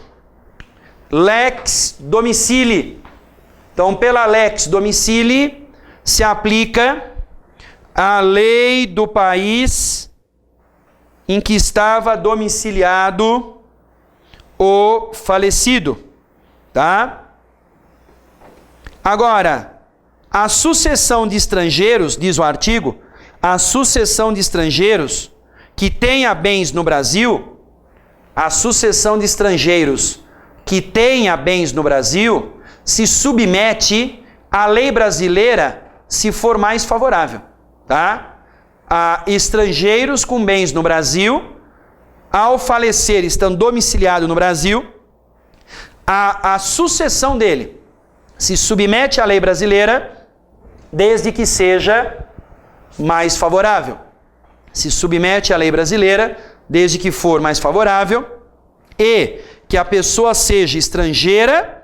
Lex domicilii. Então, pela lex domicilii se aplica a lei do país em que estava domiciliado o falecido, tá? Agora, a sucessão de estrangeiros, diz o artigo, a sucessão de estrangeiros que tenha bens no Brasil, a sucessão de estrangeiros que tenha bens no Brasil, se submete à lei brasileira se for mais favorável, tá? A estrangeiros com bens no Brasil, ao falecer, estando domiciliado no Brasil, a sucessão dele se submete à lei brasileira desde que seja mais favorável. Se submete à lei brasileira desde que for mais favorável e que a pessoa seja estrangeira,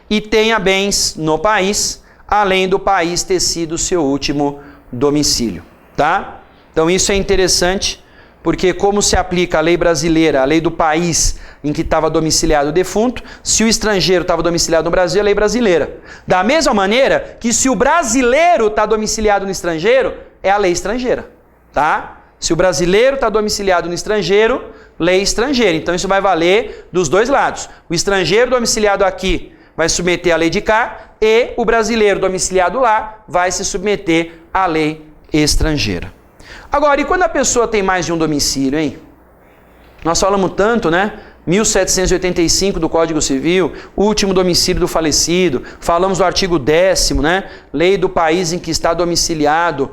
e tenha bens no país, além do país ter sido seu último domicílio, tá? Então isso é interessante, porque como se aplica a lei brasileira, a lei do país em que estava domiciliado o defunto, se o estrangeiro estava domiciliado no Brasil, é a lei brasileira. Da mesma maneira que se o brasileiro está domiciliado no estrangeiro, é a lei estrangeira, tá? Se o brasileiro está domiciliado no estrangeiro, lei estrangeira. Então isso vai valer dos dois lados. O estrangeiro domiciliado aqui vai submeter à lei de cá e o brasileiro domiciliado lá vai se submeter à lei estrangeira. Agora, e quando a pessoa tem mais de um domicílio, hein? Nós falamos tanto, né? 1785 do Código Civil, último domicílio do falecido. Falamos do artigo 10º, né? Lei do país em que está domiciliado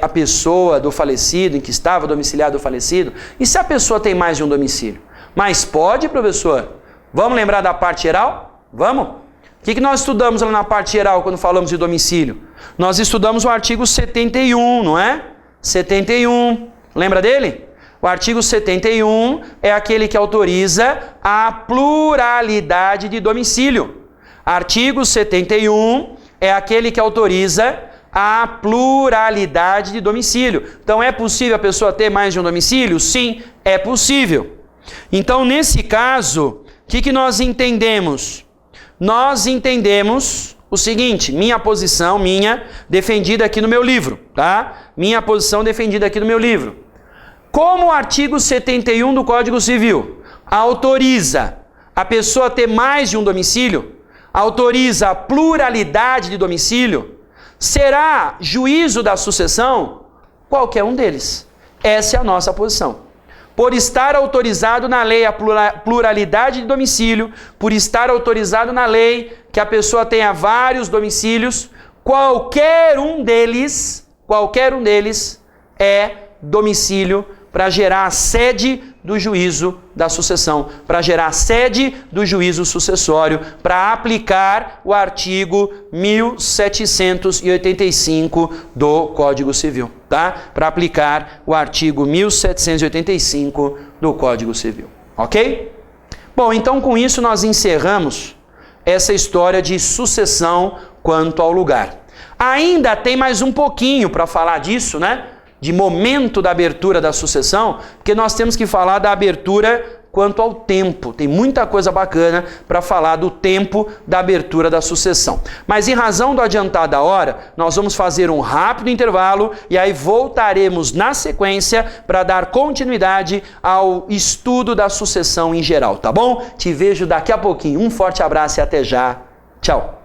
a pessoa do falecido, em que estava domiciliado o falecido. E se a pessoa tem mais de um domicílio? Mas pode, professor? Vamos lembrar da parte geral? Vamos? O que nós estudamos lá na parte geral quando falamos de domicílio? Nós estudamos o artigo 71, não é? 71. Lembra dele? O artigo 71 é aquele que autoriza a pluralidade de domicílio. Artigo 71 é aquele que autoriza a pluralidade de domicílio. Então, é possível a pessoa ter mais de um domicílio? Sim, é possível. Então, nesse caso, o que nós entendemos? Nós entendemos o seguinte, defendida aqui no meu livro, tá? Minha posição defendida aqui no meu livro. Como o artigo 71 do Código Civil autoriza a pessoa a ter mais de um domicílio, autoriza a pluralidade de domicílio, será juízo da sucessão qualquer um deles. Essa é a nossa posição. Por estar autorizado na lei a pluralidade de domicílio, por estar autorizado na lei que a pessoa tenha vários domicílios, qualquer um deles é domicílio para gerar a sede do juízo da sucessão, para gerar a sede do juízo sucessório, para aplicar o artigo 1785 do Código Civil, tá? Para aplicar o artigo 1785 do Código Civil, ok? Bom, então com isso nós encerramos essa história de sucessão quanto ao lugar. Ainda tem mais um pouquinho para falar disso, né? De momento da abertura da sucessão, porque nós temos que falar da abertura quanto ao tempo. Tem muita coisa bacana para falar do tempo da abertura da sucessão. Mas em razão do adiantar da hora, nós vamos fazer um rápido intervalo e aí voltaremos na sequência para dar continuidade ao estudo da sucessão em geral, tá bom? Te vejo daqui a pouquinho. Um forte abraço e até já. Tchau.